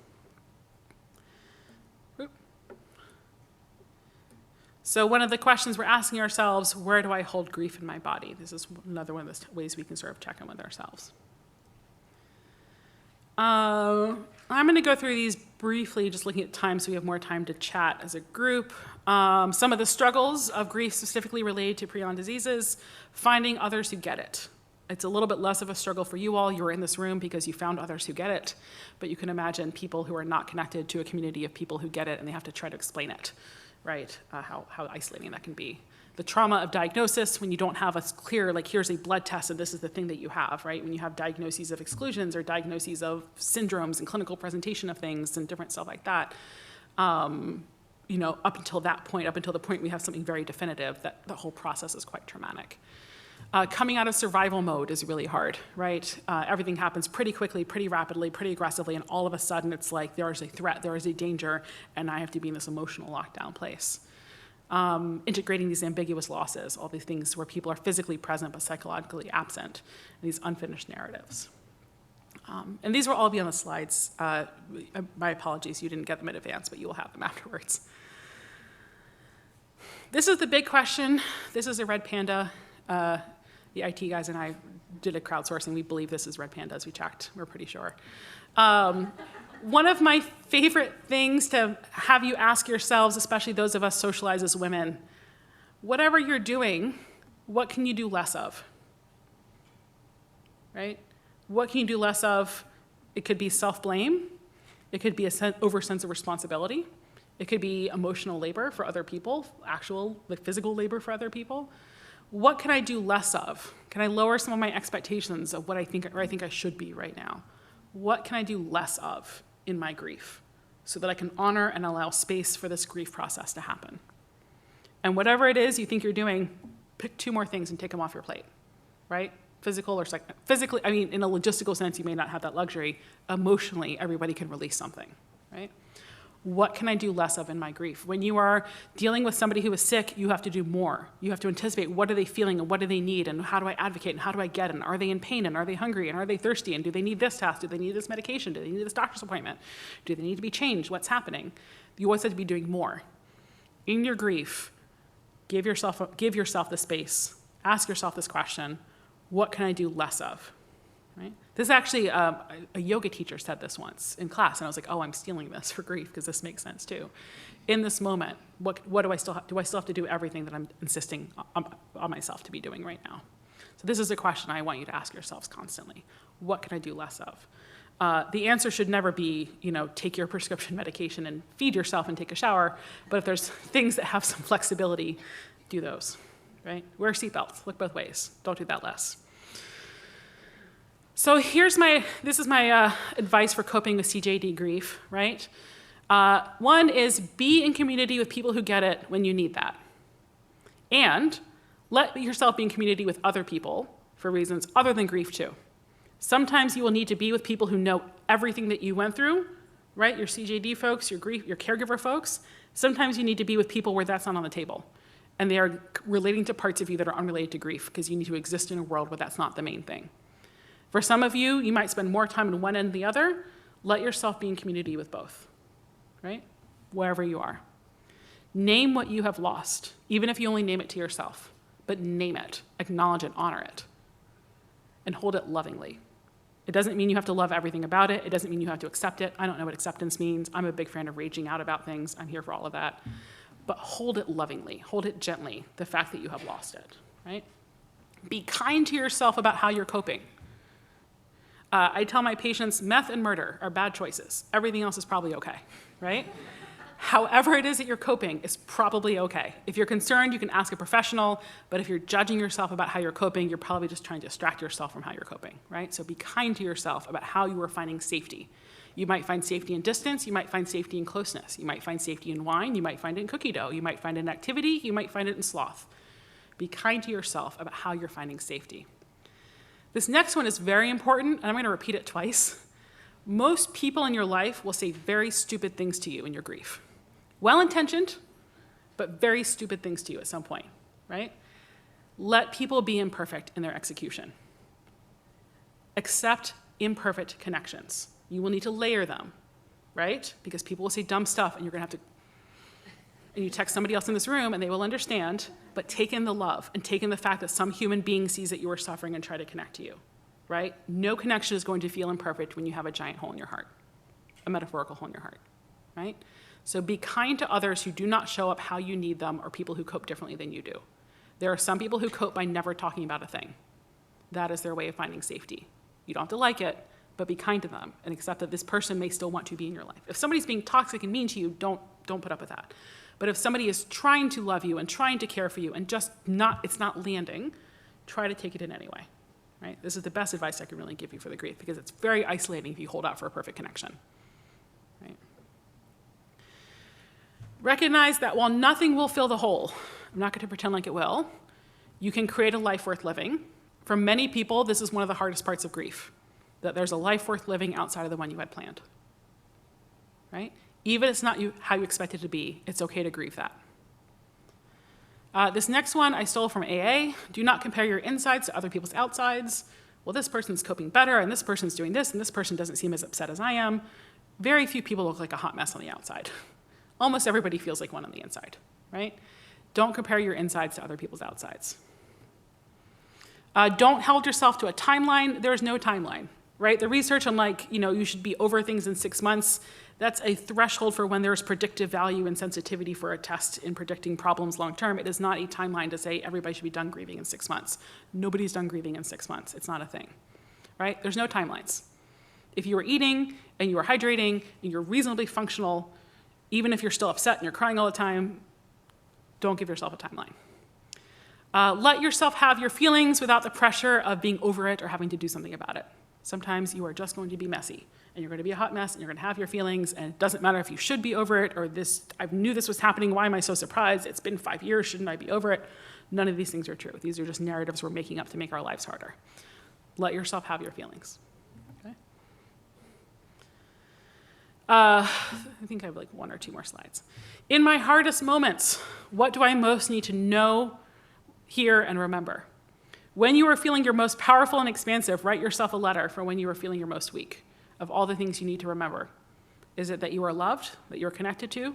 So one of the questions we're asking ourselves, where do I hold grief in my body? This is another one of the ways we can sort of check in with ourselves. I'm going to go through these briefly, just looking at time so we have more time to chat as a group. Some of the struggles of grief specifically related to prion diseases, finding others who get it. It's a little bit less of a struggle for you all. You were in this room because you found others who get it, but you can imagine people who are not connected to a community of people who get it and they have to try to explain it, right? How isolating that can be. The trauma of diagnosis, when you don't have a clear, like, here's a blood test and this is the thing that you have, right? When you have diagnoses of exclusions or diagnoses of syndromes and clinical presentation of things and different stuff like that, you know, up until that point, up until the point we have something very definitive, that the whole process is quite traumatic. Coming out of survival mode is really hard, right? Everything happens pretty quickly, pretty rapidly, pretty aggressively, and all of a sudden it's like there is a threat, there is a danger, and I have to be in this emotional lockdown place. Integrating these ambiguous losses, all these things where people are physically present but psychologically absent, and these unfinished narratives. And these will all be on the slides. My apologies, you didn't get them in advance, but you will have them afterwards. This is the big question. This is a red panda. The IT guys and I did a crowdsourcing. We believe this is red pandas. We checked. We're pretty sure. One of my favorite things to have you ask yourselves, especially those of us socialized as women, whatever you're doing, what can you do less of? Right? What can you do less of? It could be self-blame. It could be a over sense of responsibility. It could be emotional labor for other people, actual, like, physical labor for other people. What can I do less of? Can I lower some of my expectations of what I think, or I think I should be right now? What can I do less of in my grief so that I can honor and allow space for this grief process to happen? And whatever it is you think you're doing, pick 2 more things and take them off your plate, right? Physical or physically, I mean, in a logistical sense, you may not have that luxury. Emotionally, everybody can release something, right? What can I do less of in my grief? When you are dealing with somebody who is sick, you have to do more. You have to anticipate what are they feeling and what do they need and how do I advocate and how do I get and are they in pain and are they hungry and are they thirsty and do they need this test? Do they need this medication? Do they need this doctor's appointment? Do they need to be changed? What's happening? You always have to be doing more. In your grief, give yourself the space. Ask yourself this question, what can I do less of? Right? This is actually, a yoga teacher said this once in class, and I was like, oh, I'm stealing this for grief, because this makes sense too. In this moment, what do I still have to do everything that I'm insisting on myself to be doing right now? So this is a question I want you to ask yourselves constantly. What can I do less of? The answer should never be, you know, take your prescription medication and feed yourself and take a shower, but if there's things that have some flexibility, do those, right? Wear seatbelts, look both ways. Don't do that less. So this is my advice for coping with CJD grief, right? One is be in community with people who get it when you need that. And let yourself be in community with other people for reasons other than grief too. Sometimes you will need to be with people who know everything that you went through, right? Your CJD folks, your caregiver folks. Sometimes you need to be with people where that's not on the table. And they are relating to parts of you that are unrelated to grief because you need to exist in a world where that's not the main thing. For some of you, you might spend more time in one end than the other. Let yourself be in community with both, right? Wherever you are. Name what you have lost, even if you only name it to yourself. But name it, acknowledge it, honor it, and hold it lovingly. It doesn't mean you have to love everything about it. It doesn't mean you have to accept it. I don't know what acceptance means. I'm a big fan of raging out about things. I'm here for all of that. But hold it lovingly, hold it gently, the fact that you have lost it, right? Be kind to yourself about how you're coping. I tell my patients, meth and murder are bad choices. Everything else is probably okay, right? However it is that you're coping is probably okay. If you're concerned, you can ask a professional, but if you're judging yourself about how you're coping, you're probably just trying to distract yourself from how you're coping, right? So be kind to yourself about how you are finding safety. You might find safety in distance, you might find safety in closeness, you might find safety in wine, you might find it in cookie dough, you might find it in activity, you might find it in sloth. Be kind to yourself about how you're finding safety. This next one is very important, and I'm going to repeat it twice. Most people in your life will say very stupid things to you in your grief. Well-intentioned, but very stupid things to you at some point, right? Let people be imperfect in their execution. Accept imperfect connections. You will need to layer them, right? Because people will say dumb stuff and you're gonna have to, and you text somebody else in this room and they will understand, but take in the love and take in the fact that some human being sees that you are suffering and try to connect to you, right? No connection is going to feel imperfect when you have a giant hole in your heart, a metaphorical hole in your heart, right? So be kind to others who do not show up how you need them or people who cope differently than you do. There are some people who cope by never talking about a thing. That is their way of finding safety. You don't have to like it, but be kind to them and accept that this person may still want to be in your life. If somebody's being toxic and mean to you, don't put up with that. But if somebody is trying to love you and trying to care for you and just it's not landing, try to take it in anyway, right? This is the best advice I can really give you for the grief because it's very isolating if you hold out for a perfect connection, right? Recognize that while nothing will fill the hole, I'm not going to pretend like it will, you can create a life worth living. For many people, this is one of the hardest parts of grief, that there's a life worth living outside of the one you had planned, right? Even if it's not how you expect it to be, it's okay to grieve that. This next one I stole from AA. Do not compare your insides to other people's outsides. Well, this person's coping better, and this person's doing this, and this person doesn't seem as upset as I am. Very few people look like a hot mess on the outside. Almost everybody feels like one on the inside, right? Don't compare your insides to other people's outsides. Don't hold yourself to a timeline. There's no timeline, right? The research on you should be over things in 6 months, that's a threshold for when there's predictive value and sensitivity for a test in predicting problems long term. It is not a timeline to say everybody should be done grieving in 6 months. Nobody's done grieving in 6 months. It's not a thing, right? There's no timelines. If you are eating and you are hydrating and you're reasonably functional, even if you're still upset and you're crying all the time, don't give yourself a timeline. Let yourself have your feelings without the pressure of being over it or having to do something about it. Sometimes you are just going to be messy, and you're going to be a hot mess, and you're going to have your feelings, and it doesn't matter if you should be over it or this, I knew this was happening, why am I so surprised? It's been 5 years, shouldn't I be over it? None of these things are true. These are just narratives we're making up to make our lives harder. Let yourself have your feelings. Okay? I think I have 1 or 2 more slides. In my hardest moments, what do I most need to know, hear, and remember? When you are feeling your most powerful and expansive, write yourself a letter for when you are feeling your most weak, of all the things you need to remember. Is it that you are loved, that you're connected to?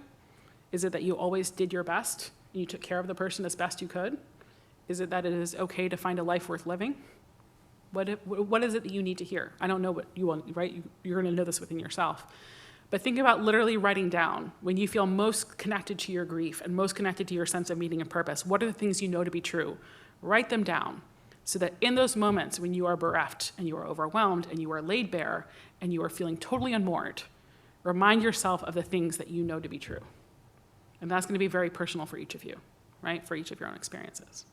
Is it that you always did your best, and you took care of the person as best you could? Is it that it is okay to find a life worth living? What is it that you need to hear? I don't know what you want, right? You're going to know this within yourself. But think about literally writing down, when you feel most connected to your grief and most connected to your sense of meaning and purpose, what are the things you know to be true? Write them down so that in those moments when you are bereft and you are overwhelmed and you are laid bare and you are feeling totally unmoored, remind yourself of the things that you know to be true. And that's going to be very personal for each of you, right? For each of your own experiences.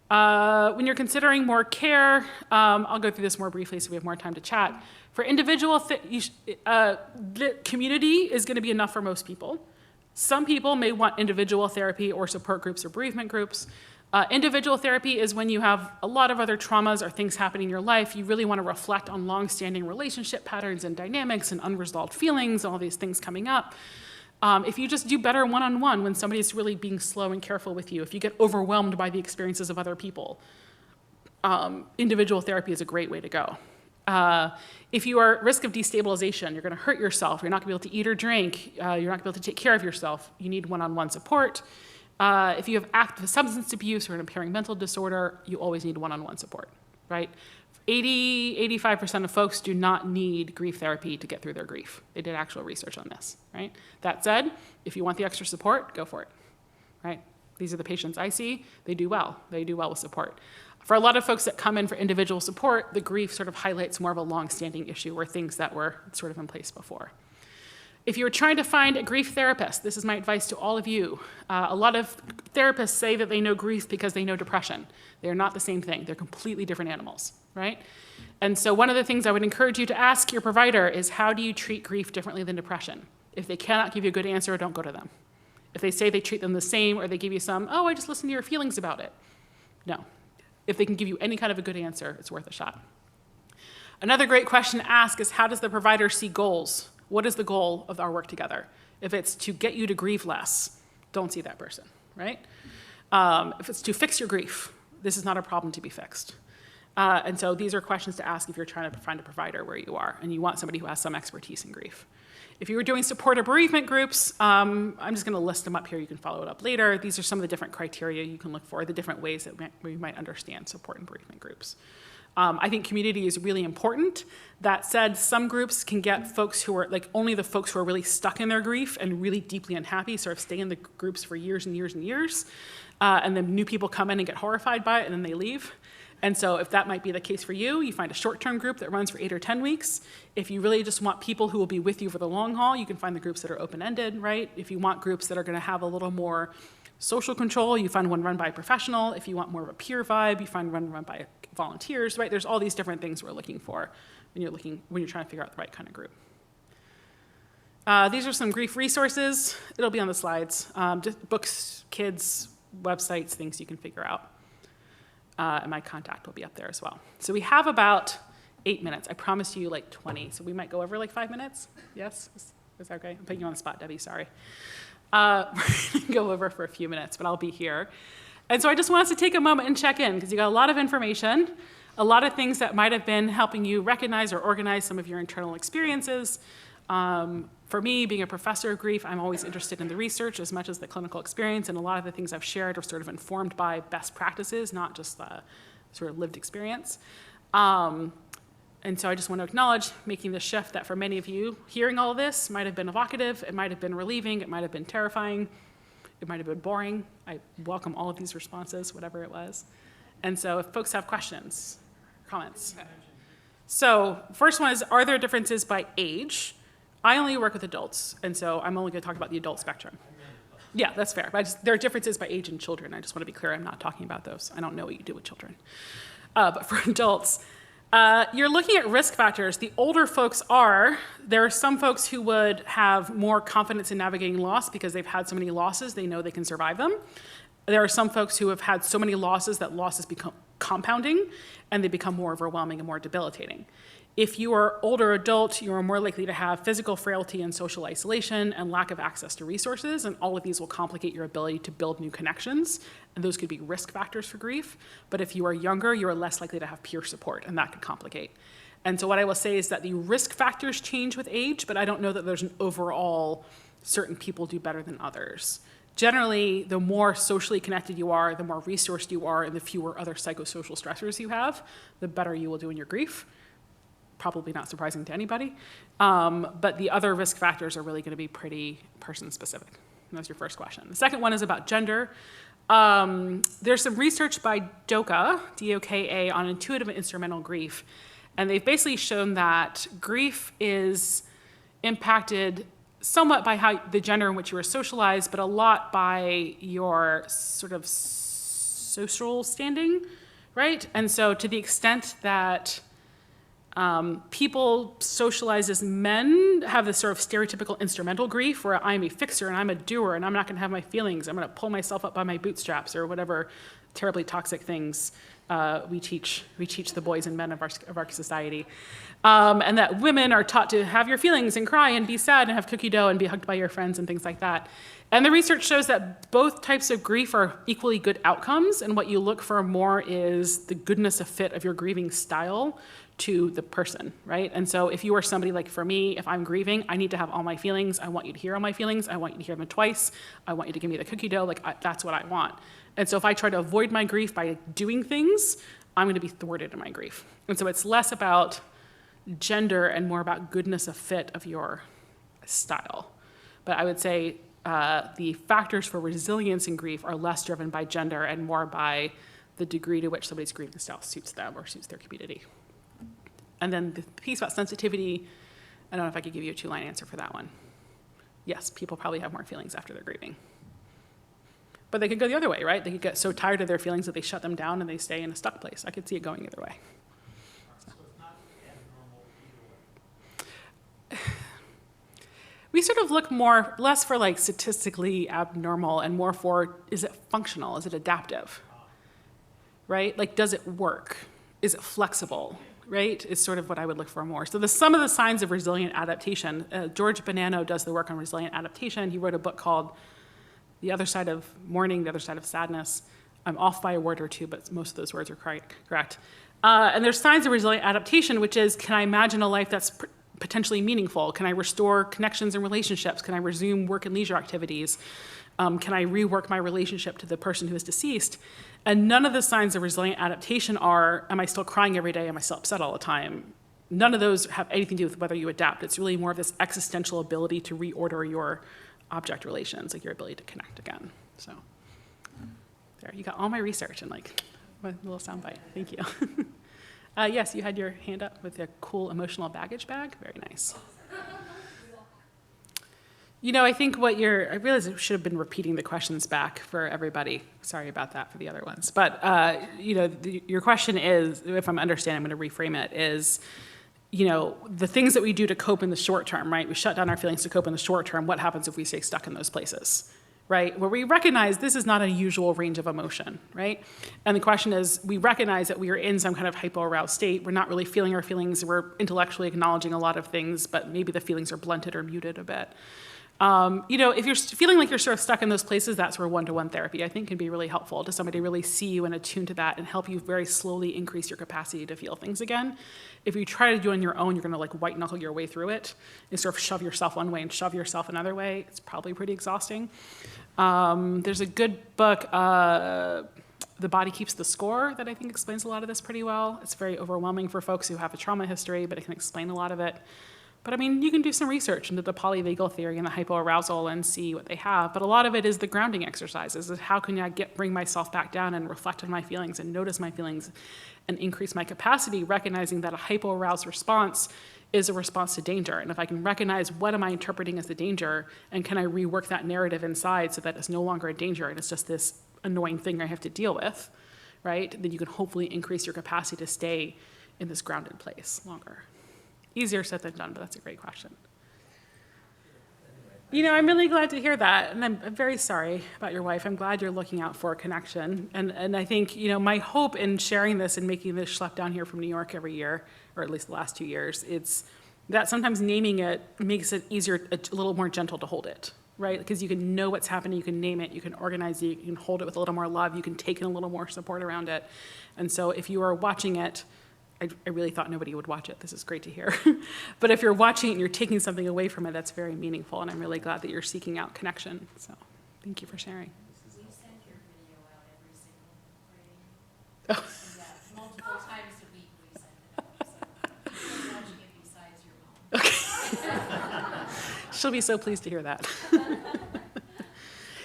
When you're considering more care, I'll go through this more briefly so we have more time to chat. For individual, the community is going to be enough for most people. Some people may want individual therapy or support groups or bereavement groups. Individual therapy is when you have a lot of other traumas or things happening in your life. You really want to reflect on long-standing relationship patterns and dynamics and unresolved feelings, all these things coming up. If you just do better one-on-one when somebody's really being slow and careful with you, if you get overwhelmed by the experiences of other people, individual therapy is a great way to go. If you are at risk of destabilization, you're going to hurt yourself, you're not going to be able to eat or drink, you're not going to be able to take care of yourself, you need one-on-one support. If you have active substance abuse or an impairing mental disorder, you always need one-on-one support, right? 85% of folks do not need grief therapy to get through their grief. They did actual research on this, right? That said, if you want the extra support, go for it, right? These are the patients I see. They do well. They do well with support. For a lot of folks that come in for individual support, the grief sort of highlights more of a long-standing issue or things that were sort of in place before. If you're trying to find a grief therapist, this is my advice to all of you. A lot of therapists say that they know grief because they know depression. They are not the same thing. They're completely different animals, right? And so one of the things I would encourage you to ask your provider is, how do you treat grief differently than depression? If they cannot give you a good answer, don't go to them. If they say they treat them the same or they give you some, oh, I just listen to your feelings about it. No. If they can give you any kind of a good answer, it's worth a shot. Another great question to ask is, how does the provider see goals? What is the goal of our work together? If it's to get you to grieve less, don't see that person, right? If it's to fix your grief, this is not a problem to be fixed. And so these are questions to ask if you're trying to find a provider where you are and you want somebody who has some expertise in grief. If you were doing supportive bereavement groups, I'm just going to list them up here. You can follow it up later. These are some of the different criteria you can look for, the different ways that we might understand support in bereavement groups. I think community is really important. That said, some groups can get folks who are, like, only the folks who are really stuck in their grief and really deeply unhappy sort of stay in the groups for years and years and years. And then new people come in and get horrified by it, and then they leave. And so if that might be the case for you, you find a short-term group that runs for 8 or 10 weeks. If you really just want people who will be with you for the long haul, you can find the groups that are open-ended, right? If you want groups that are going to have a little more social control, you find one run by a professional. If you want more of a peer vibe, you find one run by volunteers, right? There's all these different things we're looking for when you're trying to figure out the right kind of group. These are some grief resources. It'll be on the slides. Just books, kids, websites, things you can figure out. And my contact will be up there as well. So we have about 8 minutes. I promised you like 20, so we might go over like 5 minutes. Yes? Is that okay? I'm putting you on the spot, Debbie, sorry. We're going to go over for a few minutes, but I'll be here. And so I just want us to take a moment and check in, because you got a lot of information, a lot of things that might have been helping you recognize or organize some of your internal experiences. For me, being a professor of grief, I'm always interested in the research as much as the clinical experience, and a lot of the things I've shared are sort of informed by best practices, not just the sort of lived experience. And so I just want to acknowledge making the shift that for many of you, hearing all of this might have been evocative, it might have been relieving, it might have been terrifying, it might have been boring. I welcome all of these responses, whatever it was. And so if folks have questions, comments. So first one is, are there differences by age? I only work with adults, and so I'm only going to talk about the adult spectrum. Yeah, that's fair. But there are differences by age and children. I just want to be clear, I'm not talking about those. I don't know what you do with children. But for adults, you're looking at risk factors. The older folks there are some folks who would have more confidence in navigating loss because they've had so many losses, they know they can survive them. There are some folks who have had so many losses that losses become compounding, and they become more overwhelming and more debilitating. If you are older adult, you are more likely to have physical frailty and social isolation and lack of access to resources, and all of these will complicate your ability to build new connections, and those could be risk factors for grief. But if you are younger, you are less likely to have peer support, and that could complicate. And so what I will say is that the risk factors change with age, but I don't know that there's an overall certain people do better than others. Generally, the more socially connected you are, the more resourced you are, and the fewer other psychosocial stressors you have, the better you will do in your grief. Probably not surprising to anybody. But the other risk factors are really going to be pretty person-specific. And that's your first question. The second one is about gender. There's some research by DOKA, D-O-K-A, on intuitive and instrumental grief. And they've basically shown that grief is impacted somewhat by how the gender in which you are socialized, but a lot by your sort of social standing, right? And so to the extent that people socialized as men have this sort of stereotypical instrumental grief where I'm a fixer and I'm a doer and I'm not going to have my feelings. I'm going to pull myself up by my bootstraps or whatever terribly toxic things we teach the boys and men of our society. And that women are taught to have your feelings and cry and be sad and have cookie dough and be hugged by your friends and things like that. And the research shows that both types of grief are equally good outcomes, and what you look for more is the goodness of fit of your grieving style to the person, right? And so if you are somebody like, for me, if I'm grieving, I need to have all my feelings. I want you to hear all my feelings. I want you to hear them twice. I want you to give me the cookie dough. That's what I want. And so if I try to avoid my grief by doing things, I'm going to be thwarted in my grief. And so it's less about gender and more about goodness of fit of your style. But I would say the factors for resilience in grief are less driven by gender and more by the degree to which somebody's grieving style suits them or suits their community. And then the piece about sensitivity, I don't know if I could give you a 2-line answer for that one. Yes, people probably have more feelings after they're grieving. But they could go the other way, right? They could get so tired of their feelings that they shut them down and they stay in a stuck place. I could see it going either way. So it's not abnormal either way. We sort of look less for like statistically abnormal and more for, is it functional? Is it adaptive? Right? Like, does it work? Is it flexible? right, is sort of what I would look for more. So some of the signs of resilient adaptation, George Bonanno does the work on resilient adaptation. He wrote a book called The Other Side of Mourning, The Other Side of Sadness. I'm off by a word or two, but most of those words are correct. And there's signs of resilient adaptation, which is, can I imagine a life that's potentially meaningful? Can I restore connections and relationships? Can I resume work and leisure activities? Can I rework my relationship to the person who is deceased? And none of the signs of resilient adaptation are, am I still crying every day? Am I still upset all the time? None of those have anything to do with whether you adapt. It's really more of this existential ability to reorder your object relations, like your ability to connect again. So there, you got all my research and like a little soundbite. Thank you. Yes, you had your hand up with a cool emotional baggage bag. Very nice. You know, I think I realize I should have been repeating the questions back for everybody. Sorry about that for the other ones. But, your question is, if I'm understanding, I'm going to reframe it, is, the things that we do to cope in the short term, right? We shut down our feelings to cope in the short term. What happens if we stay stuck in those places, right? Where we recognize this is not a usual range of emotion, right? And the question is, we recognize that we are in some kind of hypo-aroused state. We're not really feeling our feelings. We're intellectually acknowledging a lot of things, but maybe the feelings are blunted or muted a bit. If you're feeling like you're sort of stuck in those places, that's where one-to-one therapy, I think, can be really helpful to somebody really see you and attune to that and help you very slowly increase your capacity to feel things again. If you try to do it on your own, you're going to like white-knuckle your way through it and sort of shove yourself one way and shove yourself another way. It's probably pretty exhausting. There's a good book, The Body Keeps the Score, that I think explains a lot of this pretty well. It's very overwhelming for folks who have a trauma history, but it can explain a lot of it. But I mean, you can do some research into the polyvagal theory and the hypoarousal and see what they have. But a lot of it is the grounding exercises. Is how can I bring myself back down and reflect on my feelings and notice my feelings and increase my capacity, recognizing that a hypoaroused response is a response to danger. And if I can recognize what am I interpreting as the danger, and can I rework that narrative inside so that it's no longer a danger and it's just this annoying thing I have to deal with, right? Then you can hopefully increase your capacity to stay in this grounded place longer. Easier said than done, but that's a great question. I'm really glad to hear that, and I'm very sorry about your wife. I'm glad you're looking out for a connection, and I think, my hope in sharing this and making this schlep down here from New York every year, or at least the last 2 years, it's that sometimes naming it makes it easier, a little more gentle to hold it, right? Because you can know what's happening, you can name it, you can organize it, you can hold it with a little more love, you can take in a little more support around it. And so if you are watching it, I really thought nobody would watch it. This is great to hear. But if you're watching it and you're taking something away from it, that's very meaningful, and I'm really glad that you're seeking out connection. So thank you for sharing. We send your video out every single Friday. Oh. Yeah, multiple times a week we send it out. So who's watching it besides your mom? Okay. She'll be so pleased to hear that.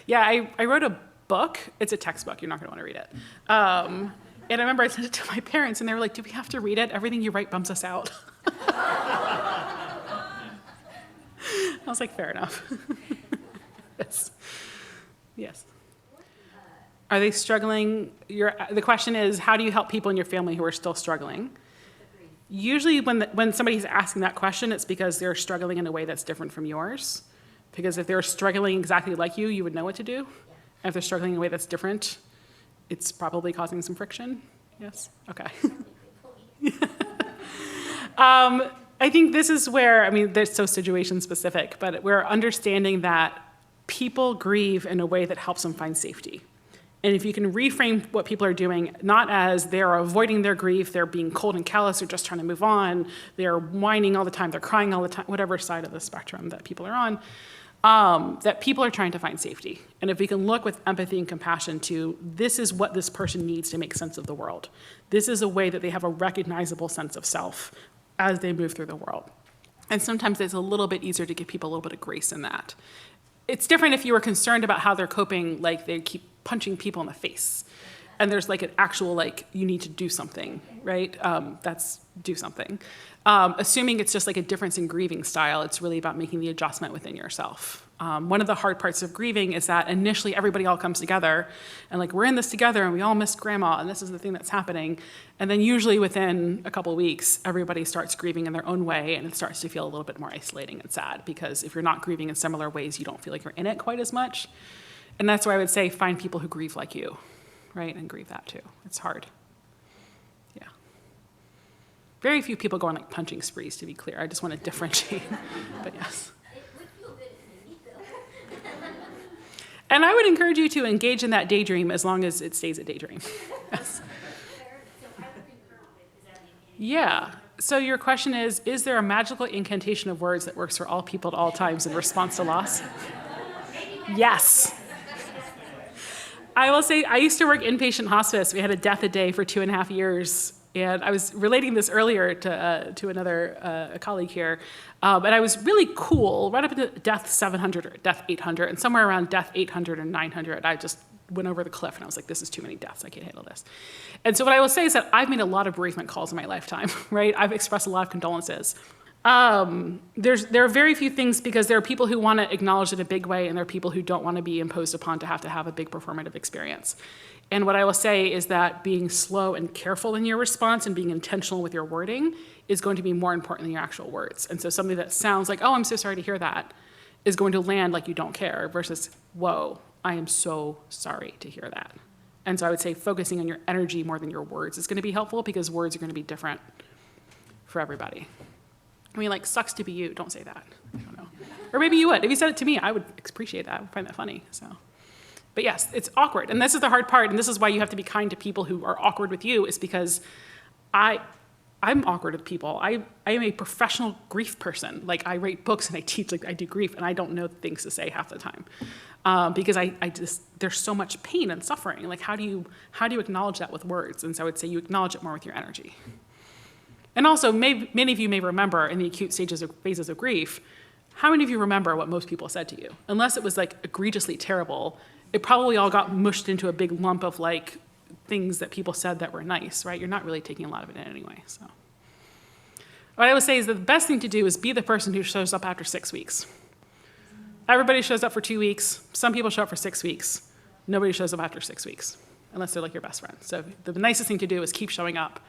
Yeah, I wrote a book. It's a textbook. You're not going to want to read it. And I remember I sent it to my parents, and they were like, do we have to read it? Everything you write bumps us out. I was like, fair enough. Yes. Yes. Are they struggling? The question is, how do you help people in your family who are still struggling? Usually when somebody's asking that question, it's because they're struggling in a way that's different from yours. Because if they're struggling exactly like you would know what to do. And if they're struggling in a way that's different, it's probably causing some friction. Yes? Okay. I think this is where, they're so situation specific, but we're understanding that people grieve in a way that helps them find safety. And if you can reframe what people are doing, not as they're avoiding their grief, they're being cold and callous, they're just trying to move on, they're whining all the time, they're crying all the time, whatever side of the spectrum that people are on, that people are trying to find safety. And if we can look with empathy and compassion to, this is what this person needs to make sense of the world. This is a way that they have a recognizable sense of self as they move through the world. And sometimes it's a little bit easier to give people a little bit of grace in that. It's different if you were concerned about how they're coping, like they keep punching people in the face. And there's like an actual, like, you need to do something, right? That's do something. Assuming it's just like a difference in grieving style, it's really about making the adjustment within yourself. One of the hard parts of grieving is that initially everybody all comes together and like, we're in this together and we all miss grandma and this is the thing that's happening. And then usually within a couple of weeks, everybody starts grieving in their own way and it starts to feel a little bit more isolating and sad because if you're not grieving in similar ways, you don't feel like you're in it quite as much. And that's why I would say find people who grieve like you, right? And grieve that too. It's hard. Yeah. Very few people go on like punching sprees, to be clear. I just want to differentiate, but yes. It would feel good if they need though. And I would encourage you to engage in that daydream as long as it stays a daydream. Yes. So I would concur with, is that Yeah. So your question is there a magical incantation of words that works for all people at all times in response to loss? Yes. I will say I used to work inpatient hospice. We had a death a day for 2.5 years. And I was relating this earlier to another colleague here. And I was really cool right up to death 700 or death 800. And somewhere around death 800 and 900, I just went over the cliff and I was like, this is too many deaths. I can't handle this. And so what I will say is that I've made a lot of bereavement calls in my lifetime, right? I've expressed a lot of condolences. There are very few things because there are people who want to acknowledge it in a big way and there are people who don't want to be imposed upon to have a big performative experience. And what I will say is that being slow and careful in your response and being intentional with your wording is going to be more important than your actual words. And so something that sounds like, oh, I'm so sorry to hear that, is going to land like you don't care versus, whoa, I am so sorry to hear that. And so I would say focusing on your energy more than your words is going to be helpful because words are going to be different for everybody. I mean, like, sucks to be you. Don't say that. I don't know. Or maybe you would. If you said it to me, I would appreciate that. I would find that funny. So, but yes, it's awkward. And this is the hard part. And this is why you have to be kind to people who are awkward with you, is because I'm awkward with people. I am a professional grief person. Like, I write books and I teach, like, I do grief, and I don't know things to say half the time. Because I just, there's so much pain and suffering. Like, how do you acknowledge that with words? And so I would say you acknowledge it more with your energy. And also, many of you may remember in the acute phases of grief, how many of you remember what most people said to you? Unless it was like egregiously terrible, it probably all got mushed into a big lump of like things that people said that were nice, right? You're not really taking a lot of it in anyway, so. What I would say is that the best thing to do is be the person who shows up after 6 weeks. Everybody shows up for 2 weeks. Some people show up for 6 weeks. Nobody shows up after 6 weeks, unless they're like your best friend. So the nicest thing to do is keep showing up.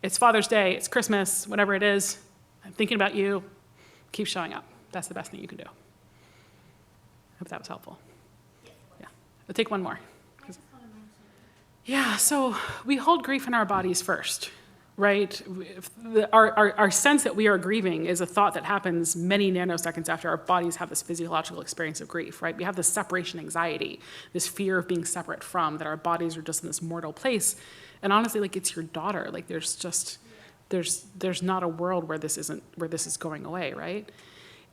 It's Father's Day, it's Christmas, whatever it is. I'm thinking about you. Keep showing up. That's the best thing you can do. Hope that was helpful. Yeah. We'll take one more. Yeah, so we hold grief in our bodies first, right? Our sense that we are grieving is a thought that happens many nanoseconds after our bodies have this physiological experience of grief, right? We have this separation anxiety, this fear of being separate from, that our bodies are just in this mortal place. And honestly, like, it's your daughter. Like, there's not a world where this is going away, right?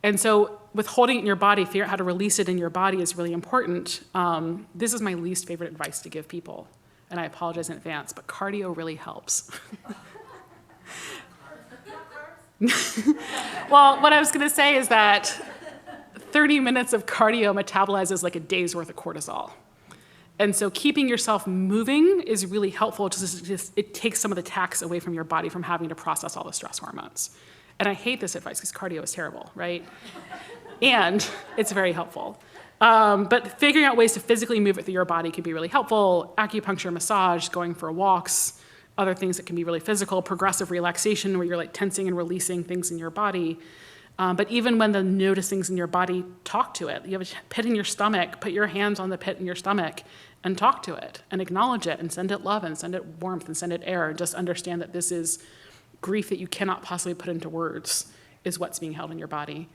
And so with holding it in your body, figure out how to release it in your body is really important. This is my least favorite advice to give people, and I apologize in advance, but cardio really helps. Well, what I was gonna say is that 30 minutes of cardio metabolizes like a day's worth of cortisol. And so keeping yourself moving is really helpful. It takes some of the tax away from your body from having to process all the stress hormones. And I hate this advice because cardio is terrible, right? And it's very helpful. But figuring out ways to physically move it through your body can be really helpful. Acupuncture, massage, going for walks, other things that can be really physical, progressive relaxation where you're like tensing and releasing things in your body. But even when the notice things in your body, talk to it. You have a pit in your stomach, put your hands on the pit in your stomach and talk to it and acknowledge it and send it love and send it warmth and send it air and just understand that this is grief that you cannot possibly put into words is what's being held in your body,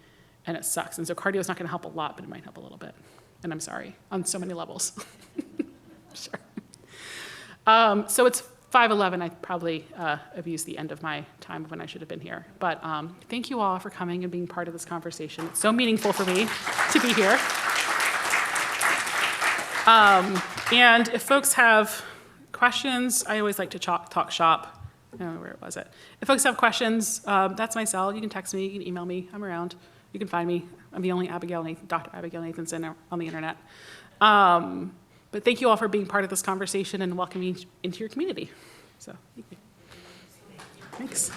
and it sucks. And so cardio is not going to help a lot, but it might help a little bit. And I'm sorry, on so many levels. Sure. So it's 5:11. I probably abused the end of my time when I should have been here. But thank you all for coming and being part of this conversation. It's so meaningful for me to be here. And if folks have questions, I always like to talk shop. I don't know where was it. If folks have questions, that's my cell. You can text me, you can email me. I'm around. You can find me. I'm the only Dr. Abigail Nathanson on the internet. But thank you all for being part of this conversation and welcoming me into your community. So, thank you. Thanks.